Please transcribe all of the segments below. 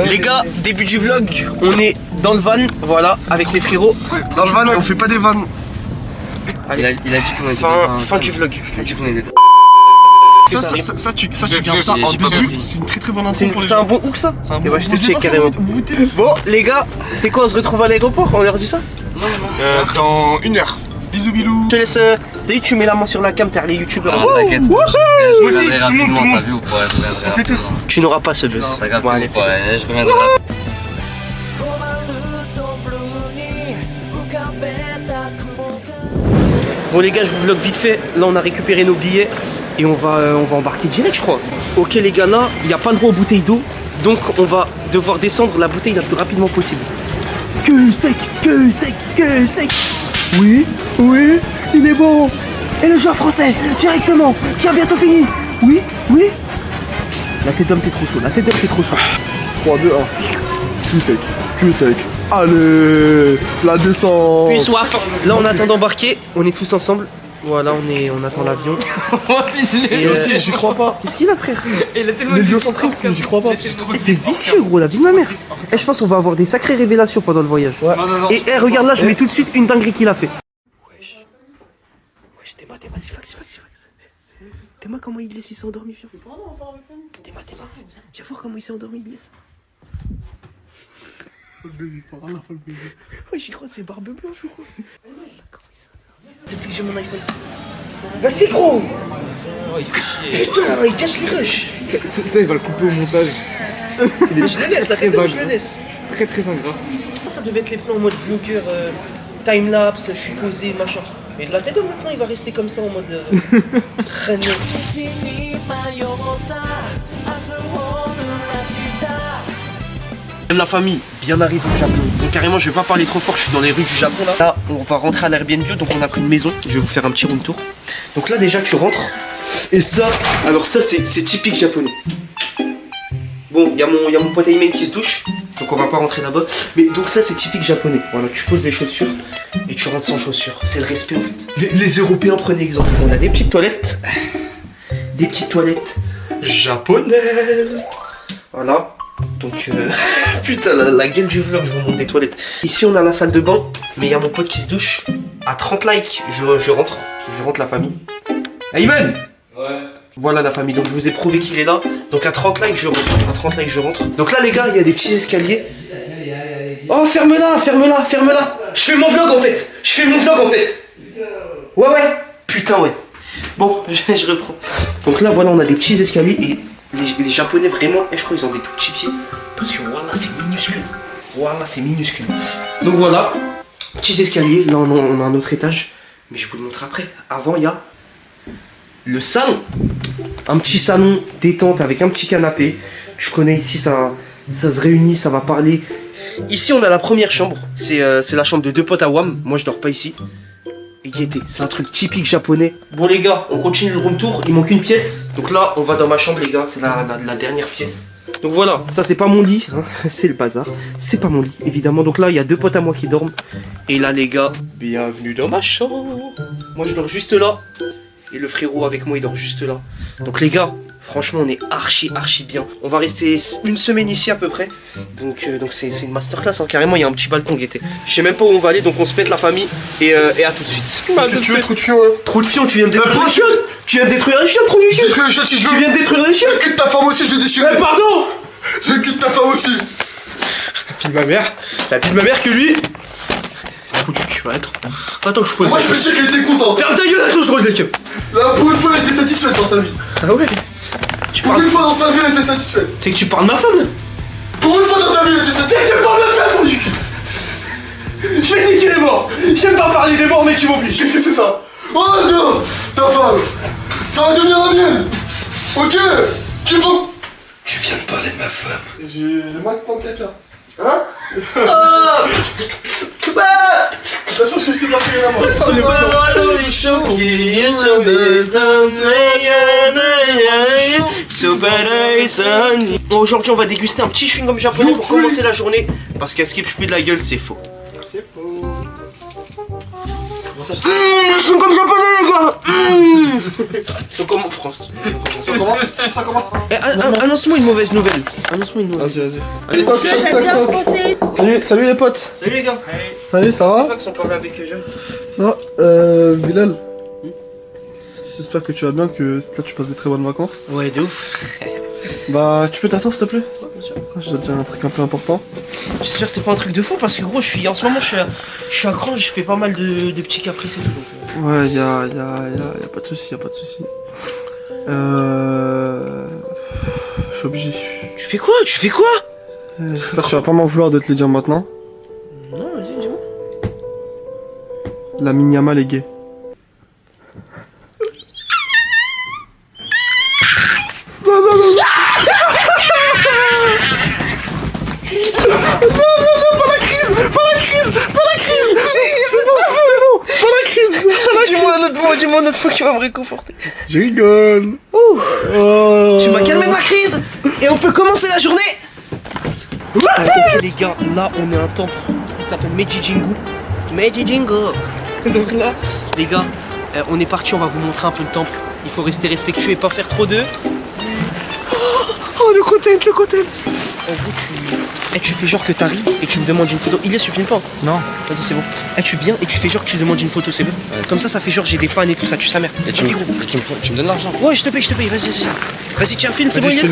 Les gars, début du vlog, on est dans le van, voilà, avec les frérots. Dans le van, on fait pas des vannes. Allez, Il a dit qu'on était fin du vlog. Ça, tu gardes ça en début, c'est une très bonne intro pour les C'est un gens. bon hook ça. C'est un Et bon bah je te check carrément. Bon les gars, c'est quoi, on se retrouve à l'aéroport, on leur dit ça? Dans 1 heure. Bisous bilous. Je te laisse, t'as vu, tu mets la main sur la cam, t'es les youtubeurs. T'inquiète, Moi aussi, je tout reviendrai le monde, rapidement, tout le monde. t'as vu ou pas? Je reviendrai On fait tous. Tu n'auras pas ce buzz. Pas grave, Bon, allez, je reviendrai. Bon les gars, je vous vlog vite fait. Là on a récupéré nos billets et on va embarquer direct je crois. Ok les gars, là il n'y a pas le droit aux bouteilles d'eau. Donc on va devoir descendre la bouteille le plus rapidement possible. Que sec, que sec, que sec. Oui, oui, il est bon. Et le joueur français, directement, qui a bientôt fini. Oui, oui. La tête d'homme t'es trop chaud, la tête d'homme t'es trop chaud. 3, 2, 1. Cul sec, cul sec. Allez, la descente. Puis soif. Là on attend d'embarquer, on est tous ensemble. Voilà, on attend l'avion. Et aussi, j'y crois pas. Qu'est-ce qu'il a frère? L'héliocentrisme, j'y crois pas. T'es vicieux gros, la vie de ma mère. Et je pense qu'on va avoir des sacrées révélations pendant le voyage. Non. Et regarde là, je mets tout de suite une dinguerie qu'il a fait. Wesh, Théma, c'est fax. Théma, comment il laisse, il s'est endormi, viens. Théma, viens voir comment il s'est endormi, il laisse. Ouais, j'y crois, c'est barbe blanche ou quoi? Depuis que j'ai mon iPhone 6. Vas-y gros. Putain, il cache les rushs. Ça, il va le couper au montage. Je le laisse, la tête d'homme, je le laisse. Très ingrat. Ça devait être les plans en mode vlogueur, timelapse, je suis posé, machin. Mais de la tête d'homme maintenant, il va rester comme ça en mode reine. La famille, bien arrivée au Japon. Donc carrément, je vais pas parler trop fort, je suis dans les rues du Japon là. Là, on va rentrer à l'Airbnb, donc on a pris une maison. Je vais vous faire un petit room tour. Donc là déjà, tu rentres. Et ça, alors ça c'est typique japonais. Bon, il y a mon pote Ayman qui se douche, donc on va pas rentrer là-bas. Mais donc ça c'est typique japonais. Voilà, tu poses les chaussures et tu rentres sans chaussures. C'est le respect en fait. Les Européens, prenez exemple. On a des petites toilettes. Des petites toilettes japonaises. Voilà. Donc putain la gueule du vlog, je vous montre des toilettes. Ici on a la salle de bain, mais il y a mon pote qui se douche. À 30 likes, je rentre la famille. Ayman. Ouais. Voilà la famille, donc je vous ai prouvé qu'il est là. Donc à 30 likes je rentre. Donc là les gars, il y a des petits escaliers. Oh ferme-la. Je fais mon vlog en fait. Ouais. Putain ouais. Bon, je reprends. Donc là voilà, on a des petits escaliers et les japonais vraiment, je crois ils ont des tout petits pieds. Parce que voilà c'est minuscule. Donc voilà, petits escaliers, là on a un autre étage. Mais je vous le montre après. Avant il y a le salon. Un petit salon détente avec un petit canapé. Tu connais ici, ça se réunit, ça va parler. Ici on a la première chambre. C'est la chambre de deux potes à Wam. Moi je dors pas ici. Et gaieté, c'est un truc typique japonais. Bon les gars, on continue le room tour, il manque une pièce. Donc là, on va dans ma chambre les gars, c'est la dernière pièce. Donc voilà, ça c'est pas mon lit, hein. C'est le bazar. C'est pas mon lit, évidemment. Donc là, il y a deux potes à moi qui dorment. Et là les gars, bienvenue dans ma chambre. Moi je dors juste là. Et le frérot avec moi il dort juste là. Donc les gars, franchement on est archi bien. On va rester une semaine ici à peu près. Donc c'est une masterclass hein. Carrément il y a un petit balcon guetté. Je sais même pas où on va aller, donc on se pète la famille. Et à tout de suite. Qu'est-ce que tu veux, trou de fion, ouais? Trou de fion, tu viens de détruire un chien. Tu viens de détruire un chien, trou de chien. Détruire le chien si je veux. Tu viens de détruire un chien. Le cul de ta femme aussi, je l'ai déchiré. Pardon. Le cul de ta femme aussi. La fille de ma mère. La fille de ma mère que lui. Trou du cul, attends que je pose. Moi je peux te dire qu'elle était contente. Ferme ta gueule, attends je pose la gueule. Là pour une fois elle était satisfaite dans sa vie. Ah ouais. Pour une fois dans sa vie elle était satisfaite. C'est que tu parles de ma femme là. Pour une fois dans ta vie elle était satisfaite. C'est que tu parles de ma femme, trou du cul. Je vais te dire qu'il est mort. J'aime pas parler des morts mais tu m'obliges. Qu'est-ce que c'est ça? Oh Dieu, ta femme. Ça va devenir la mienne. Ok. Tu veux? Tu viens de parler de ma femme. J'ai le mic pour caca. Hein? Attention, je suis passé la main. Aujourd'hui on va déguster un petit chewing-gum japonais pour commencer la journée. Parce qu'à skip je pue de la gueule c'est faux. C'est faux. Comment ça. Ils sont comme japonais, les gars. Ils sont comme en France. Ça commence. Annonce-moi une mauvaise nouvelle. Annonce-moi une mauvaise. Vas-y. Allez, Toc, toc, toc, toc. Salut les potes. Salut les gars. Salut, ça va? Ils sont encore là avec Jeanne. Ça va? Bilal. J'espère que tu vas bien, que là tu passes des très bonnes vacances. Ouais, de ouf. Bah, tu peux t'asseoir s'il te plaît? Bien sûr. Je dois te dire un truc un peu important. J'espère que c'est pas un truc de fou parce que gros, en ce moment, je suis à Cran, je fais pas mal de petits caprices et tout. Donc, Ouais, y'a pas de soucis, y'a pas de soucis. Je suis obligé. Tu fais quoi? Tu fais quoi? J'espère que tu vas pas m'en vouloir de te le dire maintenant. Non, vas-y, dis-moi. La Minyama est gay. Dis-moi un autre mot qui va me réconforter. Je rigole. Tu m'as calmé de ma crise. Et on peut commencer la journée. Ok les gars, là on est à un temple qui s'appelle Meiji Jingu. Meiji Jingu. Donc là, les gars, on est parti, on va vous montrer un peu le temple. Il faut rester respectueux et pas faire trop de... Oh le content. En gros, tu fais genre que t'arrives et tu me demandes une photo. Ilias, tu filmes pas? Non. Vas-y, c'est bon. Tu viens et tu fais genre que tu demandes une photo, c'est bon? Comme ça fait genre j'ai des fans et tout ça, tu sa mère. Et tu me donnes l'argent? Ouais, je te paye, vas-y. Vas-y, tiens, filme, c'est bon, Ilias?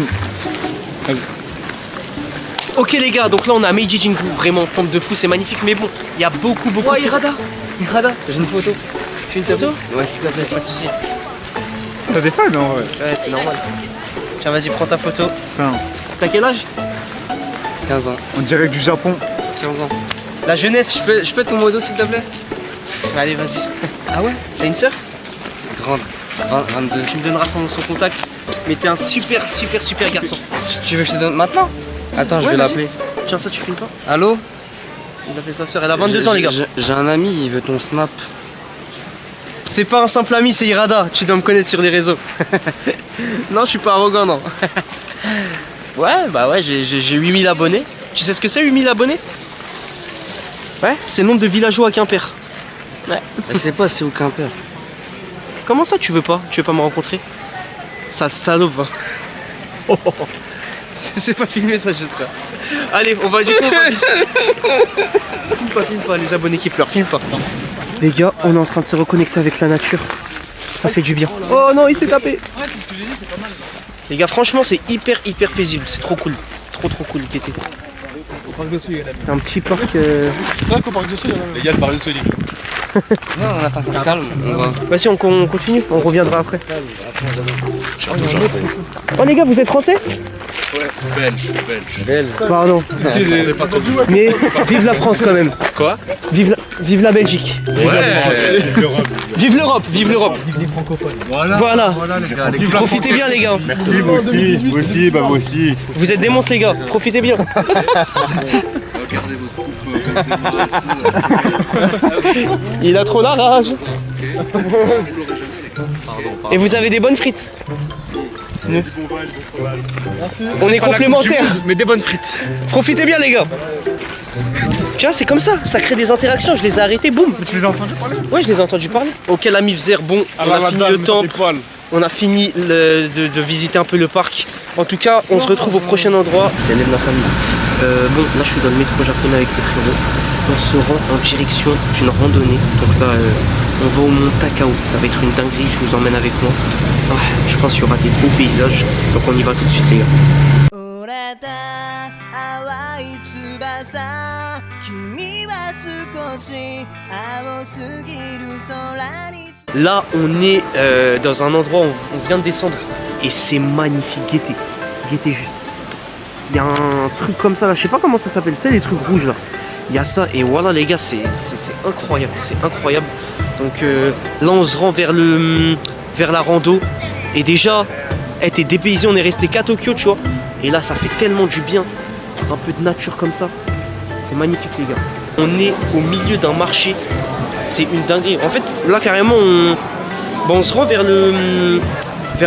Ok les gars, donc là on a Meiji Jingu, vraiment temple de fou, c'est magnifique, mais bon, il y a beaucoup. Ouais, Irada, j'ai une photo. Tu veux une photo? Ouais, s'il te plaît. Pas de soucis. T'as des fans en vrai. Ouais, c'est normal. Tiens, vas-y, prends ta photo. Enfin, T'as quel âge? 15 ans. on dirait du Japon. 15 ans. La jeunesse. Je peux ton modo s'il te plaît? Allez, vas-y. Ah ouais? T'as une sœur? Grande. 22. Tu me donneras son contact. Mais t'es un super garçon. Tu veux que je te donne maintenant? Attends, je Ouais, vais vas-y. l'appeler. Tiens, ça tu filmes pas? Allô? Il appelle sa sœur, elle a 22 ans les gars. J'ai un ami, il veut ton snap. C'est pas un simple ami, c'est Irada. Tu dois me connaître sur les réseaux. Non, je suis pas arrogant, non. Ouais, bah ouais, j'ai 8000 abonnés. Tu sais ce que c'est 8000 abonnés? Ouais, c'est le nombre de villageois à Quimper. Ouais. Je sais pas, c'est au Quimper. Comment ça tu veux pas? Tu veux pas me rencontrer? Sale salope, va. C'est pas filmé ça, j'espère. Allez, on va du coup, on va filme pas, les abonnés qui pleurent, filme pas. Les gars, on est en train de se reconnecter avec la nature. Ça fait du bien. Oh non, il s'est tapé. Ouais, c'est ce que j'ai dit, c'est pas mal. Les gars, franchement, c'est hyper paisible. C'est trop cool. Trop cool, Guetté. Au parc de Souillet, C'est un petit parc. Ouais, qu'au parc de Soleil, les gars, le parc de Souillet. Non, on attend qu'on se calme. On va. Vas-y, on continue. On reviendra après. Oh les gars, vous êtes français? Belle. Pardon. Excusez, pas trop. Mais vive la France quand même. Quoi? Vive la Belgique. Vive l'Europe. Vive les francophones. Voilà. les gars. Profitez bien les gars. Merci, vous aussi, bah vous aussi. Vous êtes des monstres les gars. Profitez bien. Il a trop la rage. Et vous avez des bonnes frites. Nous. On est complémentaires. Mais des bonnes frites. Profitez bien les gars. Tu vois, c'est comme ça crée des interactions, je les ai arrêtés, boum. Mais tu les as entendus parler? Ouais, je les ai entendus parler. Auquel ami Vzer, bon, on a fini le temple, on a fini de visiter un peu le parc. En tout cas, on se retrouve au prochain endroit. C'est Lève la famille. Bon, là je suis dans le métro japonais avec les frérots. On se rend en direction d'une randonnée. Donc là, on va au mont Takao. Ça va être une dinguerie, je vous emmène avec moi. Ça, je pense qu'il y aura des beaux paysages. Donc on y va tout de suite les gars. Là, on est dans un endroit où on vient de descendre et c'est magnifique. Guettez juste. Il y a un truc comme ça là, je sais pas comment ça s'appelle, tu sais les trucs rouges là. Il y a ça et voilà les gars, c'est incroyable, c'est incroyable. Donc là on se rend vers la rando et déjà, t'es dépaysé, on est resté qu'à Tokyo, tu vois. Et là ça fait tellement du bien, un peu de nature comme ça. C'est magnifique les gars. On est au milieu d'un marché, c'est une dinguerie. En fait là carrément on se rend vers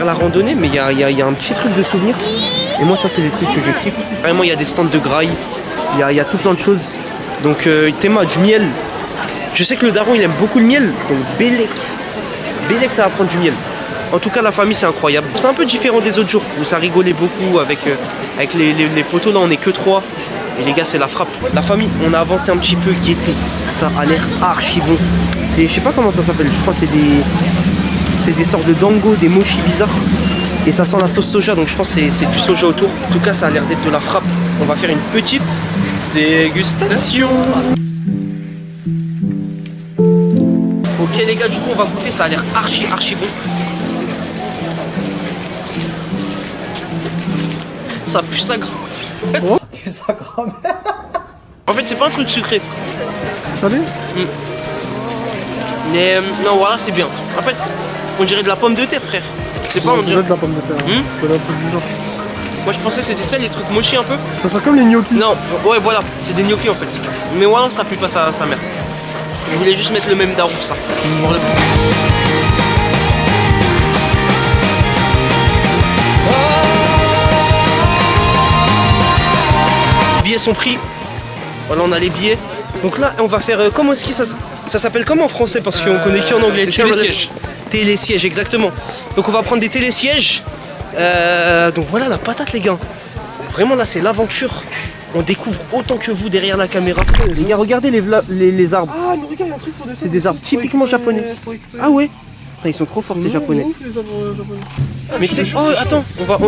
la randonnée, mais il y a un petit truc de souvenir. Et moi ça c'est les trucs que je kiffe. Vraiment il y a des stands de graille, il y a tout plein de choses. Donc Théma, du miel, Je sais que le daron il aime beaucoup le miel, donc Bélec. Bélec ça va prendre du miel. En tout cas la famille c'est incroyable. C'est un peu différent des autres jours où ça rigolait beaucoup avec les poteaux. Là on est que 3. Et les gars c'est la frappe. La famille on a avancé un petit peu gaieté. Ça a l'air archi bon. Je sais pas comment ça s'appelle. Je crois que c'est des sortes de dango, des mochis bizarres. Et ça sent la sauce soja donc je pense que c'est du soja autour. En tout cas ça a l'air d'être de la frappe. On va faire une petite dégustation. Ok les gars, du coup on va goûter, ça a l'air archi bon. Ça pue sa grand-mère. Oh, ça crame. En fait c'est pas un truc sucré. C'est salé? Mais non voilà c'est bien. En fait on dirait de la pomme de terre frère. C'est pas on On dirait. dirait de la pomme de terre. C'est un truc du genre. Moi je pensais que c'était ça les trucs mochis un peu. Ça sent comme les gnocchis. Non, ouais voilà, c'est des gnocchis en fait. Mais voilà ça pue pas sa mère. Je voulais juste mettre le même darouf ça. Les billets sont pris. Voilà on a les billets. Donc là on va faire comment est-ce que ça s'appelle comment en français parce qu'on connaît qui en anglais. Télésiège. Télésiège exactement. Donc on va prendre des télésièges. Donc voilà la patate les gars. Vraiment là c'est l'aventure. On découvre autant que vous derrière la caméra. Les gars regardez les arbres. Ah, mais regarde, il y a un truc pour C'est des arbres typiquement japonais. Ah ouais. Putain, ils sont trop forts ces japonais. Mais tu sais, oh attends,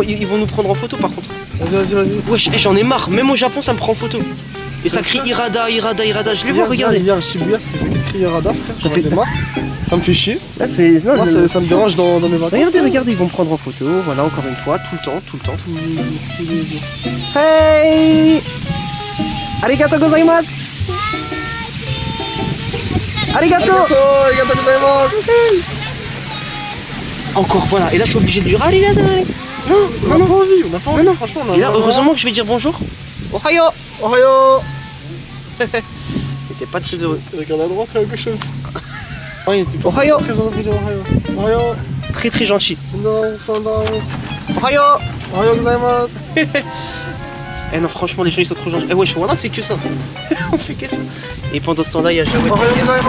ils vont nous prendre en photo par contre. Vas-y. Wesh, j'en ai marre, même au Japon ça me prend en photo. Et ça crie Irada, je les vois, regardez. Hier, Shibuya, ça fait crier radar, ça fait- fait marre. Ça me fait chier. Là c'est. Non, Moi, ça me dérange dans mes vacances. Regardez, ils vont me prendre en photo, voilà encore une fois, tout le temps. Hey! Arigato gozaimasu! Arigato! Arigato gozaimasu. Encore, voilà, et là je suis obligé de dire Arigato! Non, On n'a pas envie, non. franchement. Et là, heureusement que je vais dire bonjour. Ohayo! Ohayo. J'étais pas très heureux. Regarde à droite, c'est quelque chose. Ah, il était pas Ohayo. très heureux de me dire Ohayo. Ohayo. Très gentil. Non, ça va. Ohayo! Ohayo gozaimasu. Eh non, franchement, les gens ils sont trop gentils. Eh wesh, voilà, c'est que ça. On fait que ça. Et pendant ce temps-là, il y a Jawed. Ohayo gozaimasu.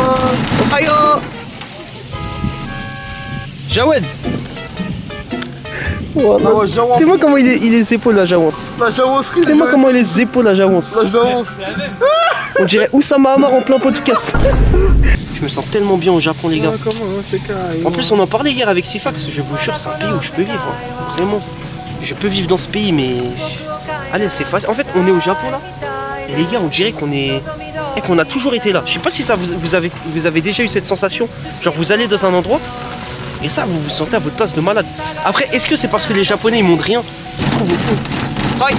Ohayo! Jawed! Oh, j'avance. Dis-moi comment il les épaules là, j'avance. La javancerie. Dis-moi comment il les épaules là, j'avance. La j'avance. On dirait Oussama Hamar en plein podcast. Je me sens tellement bien au Japon, les gars. Ah, comment, hein, c'est carré. En plus, on en parlait hier avec Sifax. Je vous jure, c'est un pays où je peux vivre. Hein. Vraiment. Je peux vivre dans ce pays, mais. Allez, c'est facile. En fait, on est au Japon là. Et les gars, on dirait qu'on est. Et qu'on a toujours été là. Je sais pas si ça vous avez déjà eu cette sensation. Genre, vous allez dans un endroit. Et ça, vous vous sentez à votre place de malade. Après, est-ce que c'est parce que les Japonais ils montrent rien? Ça se trouve au fond. Aïe.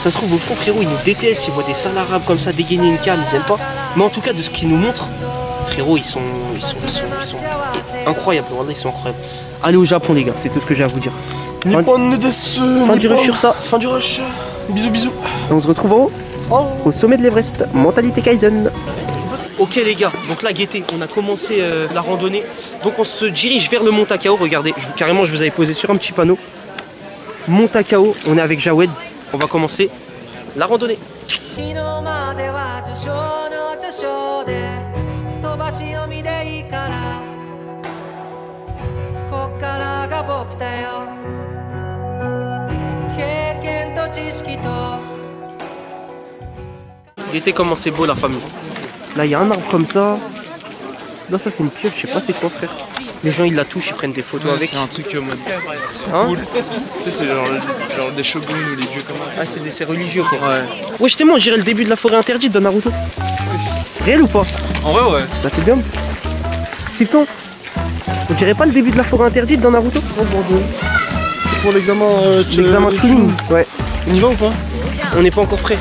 Ça se trouve au fond, frérot, ils nous détestent. Ils voient des sales arabes comme ça dégainer une cam, ils aiment pas. Mais en tout cas, de ce qu'ils nous montrent, frérot, ils sont incroyables. Voilà, ils sont incroyables. Allez au Japon, les gars, c'est tout ce que j'ai à vous dire. Fin du rush sur ça. Fin du rush. Bisous. Et on se retrouve en haut, au sommet de l'Everest. Mentalité Kaizen. Ok les gars, donc là gaieté, on a commencé la randonnée. Donc on se dirige vers le Mont Takao. Regardez, carrément je vous avais posé sur un petit panneau. Mont Takao, on est avec Jawed. On va commencer la randonnée. L'été comment c'est beau la famille. Là il y a un arbre comme ça. Là ça c'est une pieuvre, je sais pas c'est quoi frère. Les gens ils la touchent, ils prennent des photos avec. C'est un truc mode. Hein? Cool. Tu sais, c'est genre des shoguns ou les dieux comme ça. Ah c'est religieux quoi. Ouais. Ouais justement on dirait le début de la forêt interdite de Naruto. Réel ou pas? En vrai, ouais. Là t'es bien. Sifton, on dirait pas le début de la forêt interdite dans Naruto? Oh bordel. C'est pour l'examen. L'examen Chunin. Ouais. On y va ou pas? On n'est pas encore prêt.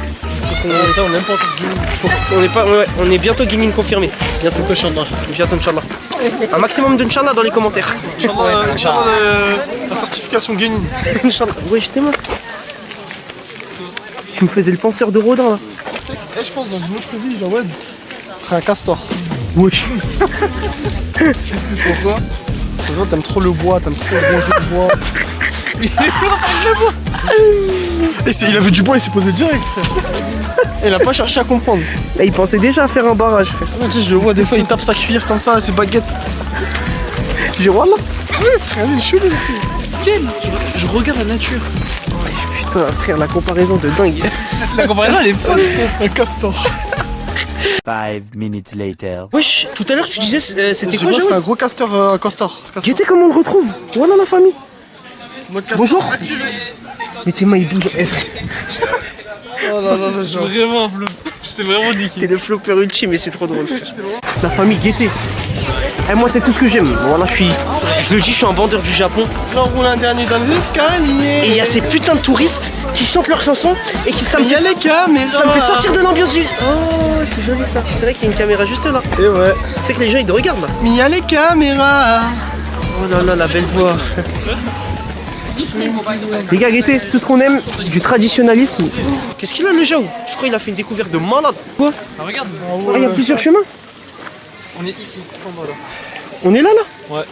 On n'aime pas encore On est bientôt gaming confirmé. Bientôt Inch'Allah. Bientôt Inch'Allah. Un maximum d'Inch'Allah dans les commentaires. Inch'Allah, la certification gaming. Inch'Allah. Ouais j'étais mort. Tu me faisais le penseur de Rodin là. Je pense dans une autre vie, Jawed, ce serait un castor. Wesh. Pourquoi? Ça se voit, t'aimes trop le bois, t'aimes trop manger le bois. Et il a vu du bois, il s'est posé direct, frère. Il a pas cherché à comprendre. Là, il pensait déjà à faire un barrage, frère. Tu sais, je le vois des fois, il tape sa cuillère comme ça, ses baguettes. J'ai voilà. Ouais, frère, il est chelou aussi. Quel je regarde la nature. Ouais, putain, frère, la comparaison de dingue. La comparaison elle est folle. Un castor. 5 minutes later. Wesh, tout à l'heure, tu disais, c'était quoi, C'est un Jawed? gros castor, castor. Guettez comment on le retrouve. Voilà la famille. Mode castor Bonjour. activé. Mais tes mains, ils bougent. Eh, frère, Oh là là, le genre. Vraiment flou. C'était vraiment niqué. t'es le flopper ultime, mais c'est trop drôle, frère. La famille Guetté. Eh, moi, c'est tout ce que j'aime. Voilà, je le dis, je suis un vendeur du Japon. Là, on roule un dernier dans l'escalier. Et il y a ces putains de touristes qui chantent leurs chansons et qui ça me Il y a les caméras. ça me fait sortir de l'ambiance du... Oh, c'est joli ça. C'est vrai qu'il y a une caméra juste là. Et ouais. Tu sais que les gens ils te regardent là. Mais il y a les caméras. Oh là là, la belle voix. Les gars, Guetté, tout ce qu'on aime du traditionnalisme. Qu'est-ce qu'il a le Jao? Je crois qu'il a fait une découverte de malade. Quoi? Ah, regarde. Ah, il y a plusieurs chemins. On est ici. En bas là. On est là là. Ouais.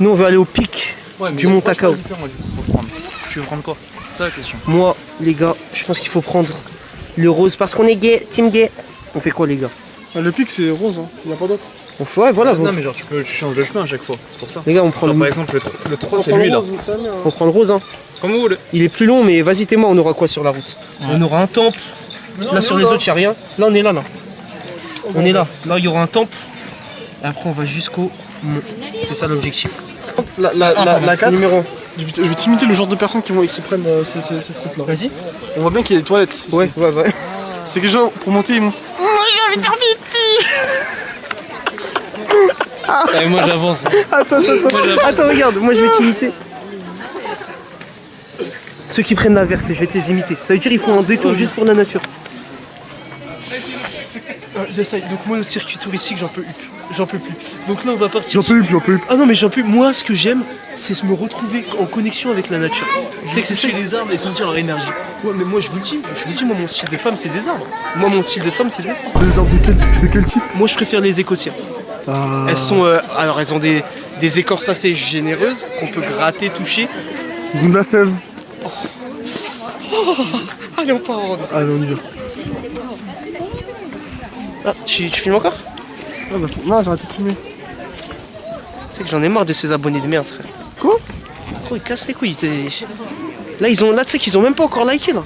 Nous on veut aller au pic Ouais, mais du Mont franchement, Takao. c'est différent, du coup, faut prendre. Tu veux prendre quoi? C'est ça la question. Moi, les gars, je pense qu'il faut prendre le rose parce qu'on est gay, team gay. On fait quoi les gars? Le pic, c'est rose, hein. Il n'y a pas d'autre. On fait, ouais, voilà. Non Bon. mais genre tu changes de chemin à chaque fois, c'est pour ça. Les gars, on prend Genre, le, par exemple le 3 c'est lui là. on prend le rose, hein. Comme vous voulez. Il est plus long, mais vas-y, t'es moi, on aura quoi sur la route? On aura un temple. Là, sur les autres, il n'y a rien. Là, on est là, là. On est là. Là, il y aura un temple. Et après, on va jusqu'au mont. C'est ça l'objectif. La 4, Numéro 1. je vais t'imiter le genre de personnes qui prennent ces trucs là. Vas-y. On voit bien qu'il y a des toilettes ici. Ouais. C'est que les gens, pour monter, ils montent. Et moi j'avance. Attends, regarde, moi, je vais t'imiter. Ceux qui prennent la verte, je vais te les imiter. Ça veut dire qu'ils font un détour juste pour la nature. J'essaye. Donc, moi, le circuit touristique, j'en peux plus. J'en peux plus. Donc là, on va partir. J'en peux plus. Ah non, mais j'en peux. Moi, ce que j'aime, c'est me retrouver en connexion avec la nature. Tu sais que c'est ça. les arbres et sentir leur énergie. Ouais, mais moi, je vous le dis, moi, mon style de femme, c'est des arbres. Moi, mon style de femme, c'est des arbres. C'est des arbres de quel type? Moi, je préfère les écossiens. Elles sont. Alors, elles ont des écorces assez généreuses qu'on peut gratter, toucher. Ils ont de la sève. Allez, on part. Allez, on y va. Ah, tu filmes encore? Ah, bah, non, j'arrête de filmer. Tu sais que j'en ai marre de ces abonnés de merde, frère. Quoi? Oh, ils cassent les couilles. Là, tu sais qu'ils ont même pas encore liké, là.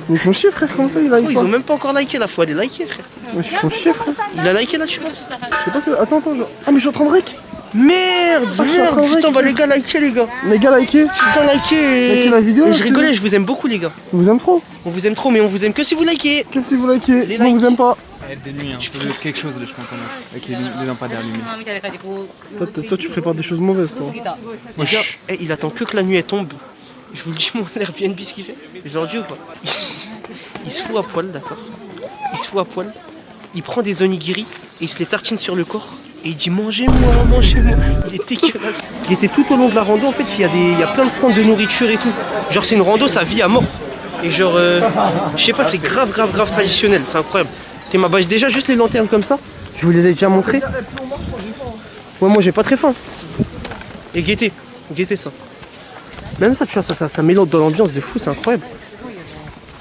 Ils font chier, frère, comme ça, il a Ils ont même pas encore liké, là. Faut aller liker, frère. Ils font chier, frère. Il a liké, là, tu penses? Je sais pas si. Attends, Ah, mais je suis en train de rec. Merde, je suis en train de putain, rec, bah les gars, likez, les gars. Les gars, likez. Putain, likez. Likez la vidéo, Je c'est- rigolais, je vous aime beaucoup, les gars. On vous aime trop. On vous aime trop, mais on vous aime que si vous likez. Quel si vous likez. Sinon, on likes. vous aime pas. Des nuits, hein. Quelque chose là je pense qu'on a. Avec les lampadaires lumineux. Toi, tu prépares des choses mauvaises, toi. Moi je Eh, il attend que la nuit elle tombe. Je vous le dis, mon Airbnb, ce qu'il fait. Je leur dis ou pas? Il se fout à poil, d'accord? Il se fout à poil. Il prend des onigiri et il se les tartine sur le corps. Et il dit mangez-moi. Il est dégueulasse. Il était tout au long de la rando, en fait, il y a plein de stands de nourriture et tout. Genre, c'est une rando, ça vit à mort. Et genre, je sais pas, c'est grave traditionnel, c'est incroyable. T'es ma bâche, déjà, juste les lanternes comme ça, je vous les ai déjà montrées. Ouais, moi j'ai pas très faim. Et guettez ça. Même ça, tu vois, ça mélange dans l'ambiance de fou, c'est incroyable.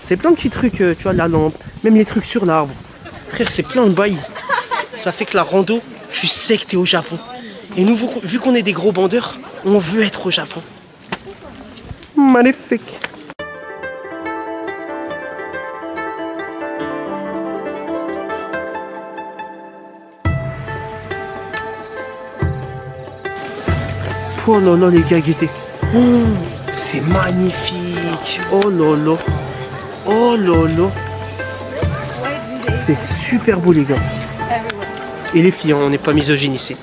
C'est plein de petits trucs, tu vois, la lampe, même les trucs sur l'arbre. Frère, c'est plein de bails. Ça fait que la rando, tu sais que t'es au Japon. Et nous, vu qu'on est des gros bandeurs, on veut être au Japon. Magnifique. Oh là là, les gars, guettez. Oh, c'est magnifique. Oh là là. Oh là là. C'est super beau, les gars. Et les filles, hein, on n'est pas misogyne ici.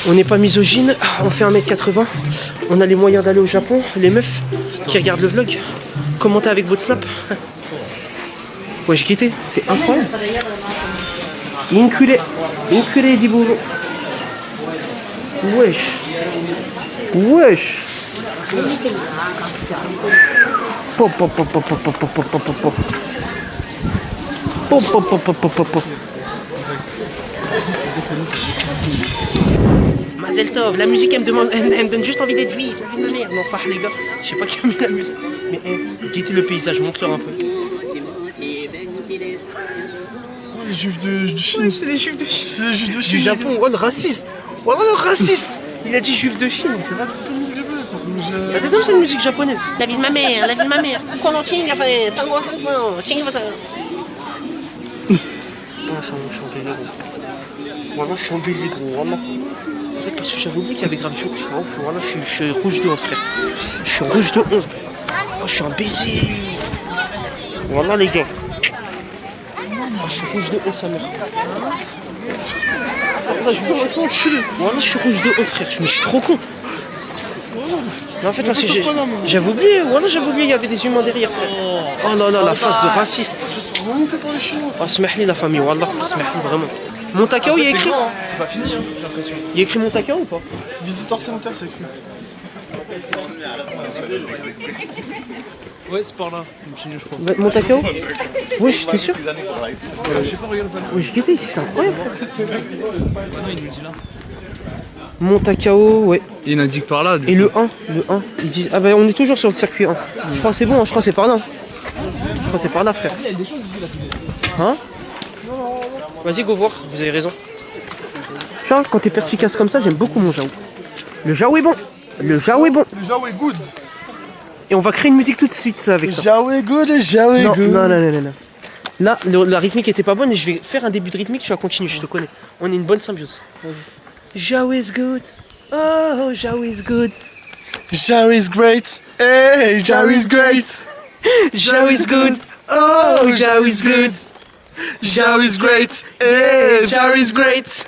On n'est pas misogyne, on fait 1m80. On a les moyens d'aller au Japon. Les meufs qui regardent le vlog, commentez avec votre snap. Wesh, guettez, c'est incroyable. Inculé du boulot. Wesh. Pop. Mazel Tov, la musique elle me donne juste envie d'être juif. Ma mère. Non, ça les gars, je sais pas qui a mis la musique. Mais guettez le paysage, montre-leur un peu. Les juifs de Chine. C'est les juifs de Chine. C'est les juifs de Du Chine. Japon, ouais, le raciste. Ouais, le raciste. Il a dit juif de Chine. C'est pas C'est pas une musique japonaise, ça, c'est une musique. c'est une musique japonaise. La vie de ma mère, la vie de ma mère. Voilà, je suis un baiser, gros. Voilà, je suis un baiser, gros. Voilà. En fait, parce que j'avais oublié qu'il y avait grave chaud. Je suis ouf. Voilà, je suis rouge de 11, frère. Je suis rouge de 11. Oh, je suis un baiser. Voilà, les gars. Oh, je suis rouge de 11, sa mère. Voilà, je suis rouge de 11, frère. Je suis trop con. Non, en fait, parce que j'avais oublié. Voilà, j'avais oublié, il y avait des humains derrière, frère. Oh là là, la face de raciste. Remontez par les Chinois. Oh, smahli la famille, wallah. Smahli vraiment. Mon takao, il y a écrit. C'est pas fini, hein, j'ai l'impression. Il y a écrit mon takao ou pas? Visitor Center, c'est écrit. Ouais, c'est par là. Continue, je crois. Mon takao? Ouais, t'es sûr? Je sais pas, regarde le panneau. Ouais, je guettais ici, c'est incroyable, frère. Ah non, il nous dit là. Mon takao, ouais. Il indique par là. Et le 1, ils disent. Ah bah on est toujours sur le circuit 1. Je crois que c'est bon, je crois que c'est par là. Je crois que c'est par là, frère. Hein? Vas-y, go voir, vous avez raison. Tu vois, quand t'es perspicace comme ça, j'aime beaucoup mon Jao. Le Jao est bon. Le Jao est bon. Le Jao est good. Et on va créer une musique tout de suite ça, avec Le ça. Jao est good, le Jao est Non, good. non, non, non, non. Là, la rythmique était pas bonne et je vais faire un début de rythmique, tu vas continuer, je te connais. On est une bonne symbiose. Jao is good. Oh, Jao is good. Jao is great. Hey, Jao is great. Jao is good. Oh, Jao is good. Jao is great. Hey, Jao is great.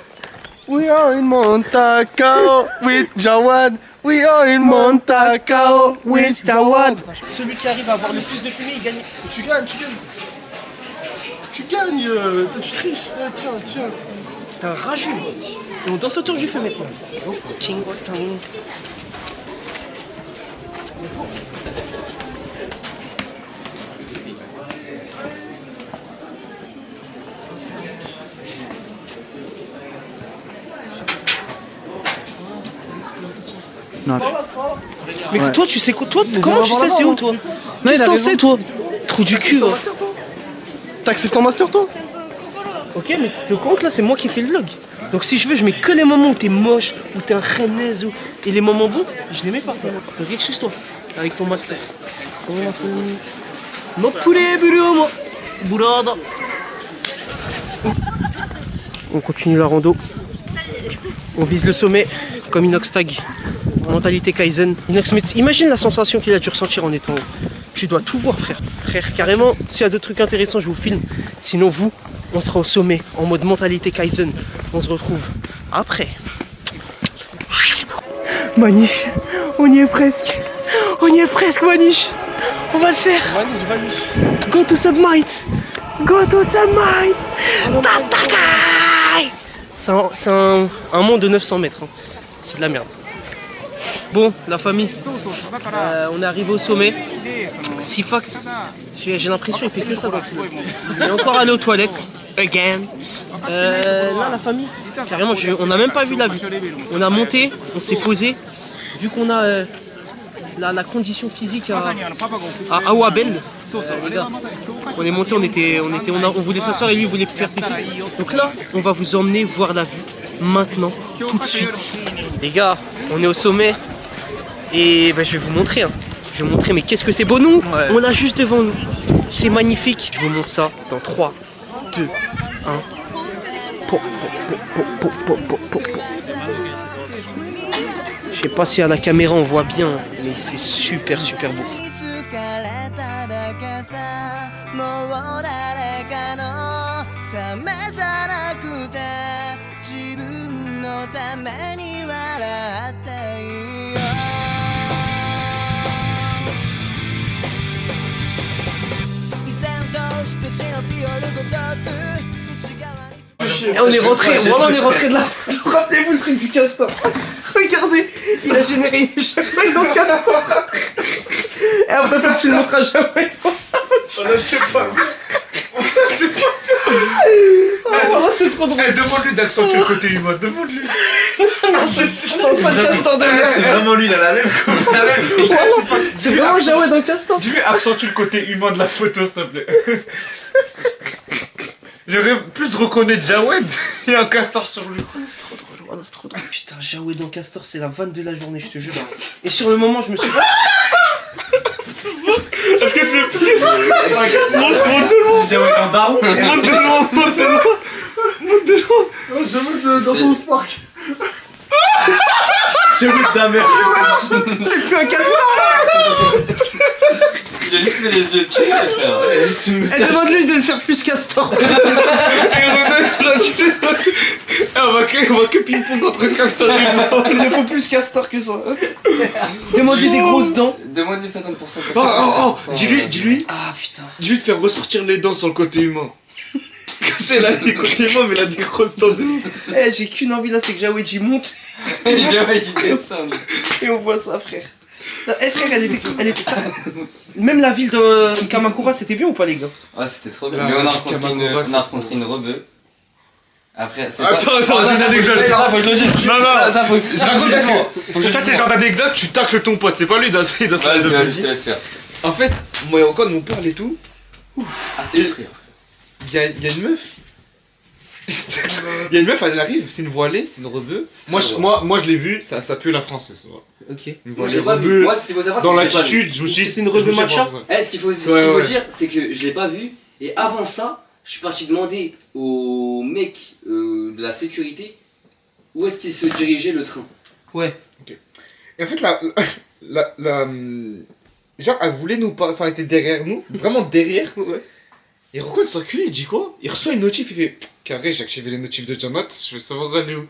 We are in Montacao with Jawad. We are in Montacao with Jawad. Celui qui arrive à avoir le plus de fumée, il gagne. Tu gagnes, tu gagnes. Tu gagnes, tu triches. Tiens, tiens. T'es un rageux. Et on danse autour du feu maintenant. Mais toi, tu sais quoi? Toi, comment tu sais c'est où toi? Qu'est-ce que t'en sais toi? Trou du cul. Va. T'acceptes ton master, toi? Ok, mais t'es au courant que là c'est moi qui fais le vlog. Donc si je veux, je mets que les moments où t'es moche, où t'es un rennaise, et les moments bons, je les mets pas. Donc excuse-toi, avec ton master. No poulet burumo, burada. On continue la rando. On vise le sommet comme Inox Tag. Mentalité Kaizen. Inox, mais imagine la sensation qu'il a dû ressentir en étant haut. Tu dois tout voir, frère. Frère, carrément, s'il y a d'autres trucs intéressants, je vous filme. Sinon, vous, on sera au sommet, en mode mentalité Kaizen. On se retrouve après. Maniche, on y est presque. On y est presque, Maniche. On va le faire. Vanish. Go to Submite. Go to Submite. Tatakai. C'est un mont de 900 mètres. Hein. C'est de la merde. Bon, la famille, on est arrivé au sommet. Sifax, j'ai l'impression qu'il fait que ça dans le film. Il est encore allé aux toilettes. Again. Là, la famille, carrément, on n'a même pas vu la vue. On a monté, on s'est posé. Vu qu'on a la condition physique à Awabel, les gars, on est monté, on voulait s'asseoir et lui il voulait faire pipi. Donc là, on va vous emmener voir la vue maintenant, tout de suite. Les gars, on est au sommet et ben, je vais vous montrer. Hein. Je vais vous montrer, mais qu'est-ce que c'est beau, nous on l'a juste devant nous. C'est magnifique. Je vous montre ça dans 3, 2, 1. Je sais pas si à la caméra on voit bien, mais c'est super super beau. Et on est rentré, voilà, on est rentré de là. Rappelez-vous le truc du castor. Regardez, il a généré jamais dans le castor. Et après, faut que tu le montras jamais. Je sais pas. Attends, c'est trop drôle. Demande-lui d'accentuer le côté humain, demande-lui. C'est ça le castor de merde. C'est vraiment lui, il a la même coupe, la même truc. C'est vraiment Jawed dans le castor. Tu veux accentuer le côté humain de la photo, s'il te plaît. J'aurais plus reconnaître Jawed et un castor sur lui. C'est trop drôle, voilà, c'est trop drôle. Putain, Jawed en castor, c'est la vanne de la journée, je te jure. Et sur le moment, je me suis pas. Est-ce que c'est pire? Montre de loin. Jawed en daron. Montre de loin, montre de loin. Montre de loin. Jamais dans son spark. Jawed ta mère. C'est plus un castor là. Il a juste fait les yeux check, frère. Elle demande-lui de le faire plus castor. On va que ping-pong entre castor et moi. Il ne faut plus castor que ça. Demande-lui des grosses dents. Demande-lui 50%. Oh, dis-lui. Ah putain. Dis-lui de faire ressortir les dents sur le côté humain. C'est là, les côtés humains, mais il a des grosses dents de ouf. Eh, j'ai qu'une envie là, c'est que Jawed j'y monte. Jamais dit ça. Et on voit ça, frère. Eh frère, elle était ça. Même la ville de Kamakura, c'était bien ou pas, les gars? Ouais, c'était trop bien. Là, Mais on a Kamakura, rencontré une rebeu. Après, c'est Attends, j'ai une anecdote. Ça, faut que je le dise. Non, Ça, faut que je raconte ça, c'est le genre d'anecdote, tu tacles ton pote, c'est pas lui, il doit se la Vas-y, je te laisse faire. En fait, moi et Rocco, on parle et tout. Ah, c'est frère. Il y a une meuf. Il y a une meuf, elle arrive, c'est une voilée, c'est une rebeu. Moi, je l'ai vue, ça pue la France, c'est ça. Ok. Une Moi, voilée je l'ai pas vu. rebeu. Moi, ce qu'il faut savoir, Dans c'est que je l'ai pas vu. l'attitude, je me suis dit, C'est une rebeu matcha. Ce qu'il faut dire, c'est que je l'ai pas vu. Et avant ça, je suis parti demander au mec de la sécurité où est-ce qu'il se dirigeait le train. Ouais. Et en fait, genre, elle voulait nous parler, enfin, elle était derrière nous, vraiment derrière. Ouais. Et Rocco, il s'encule, il dit quoi? Il reçoit une notif, il fait carré, j'ai activé les notifs de Janat, je veux savoir elle est où.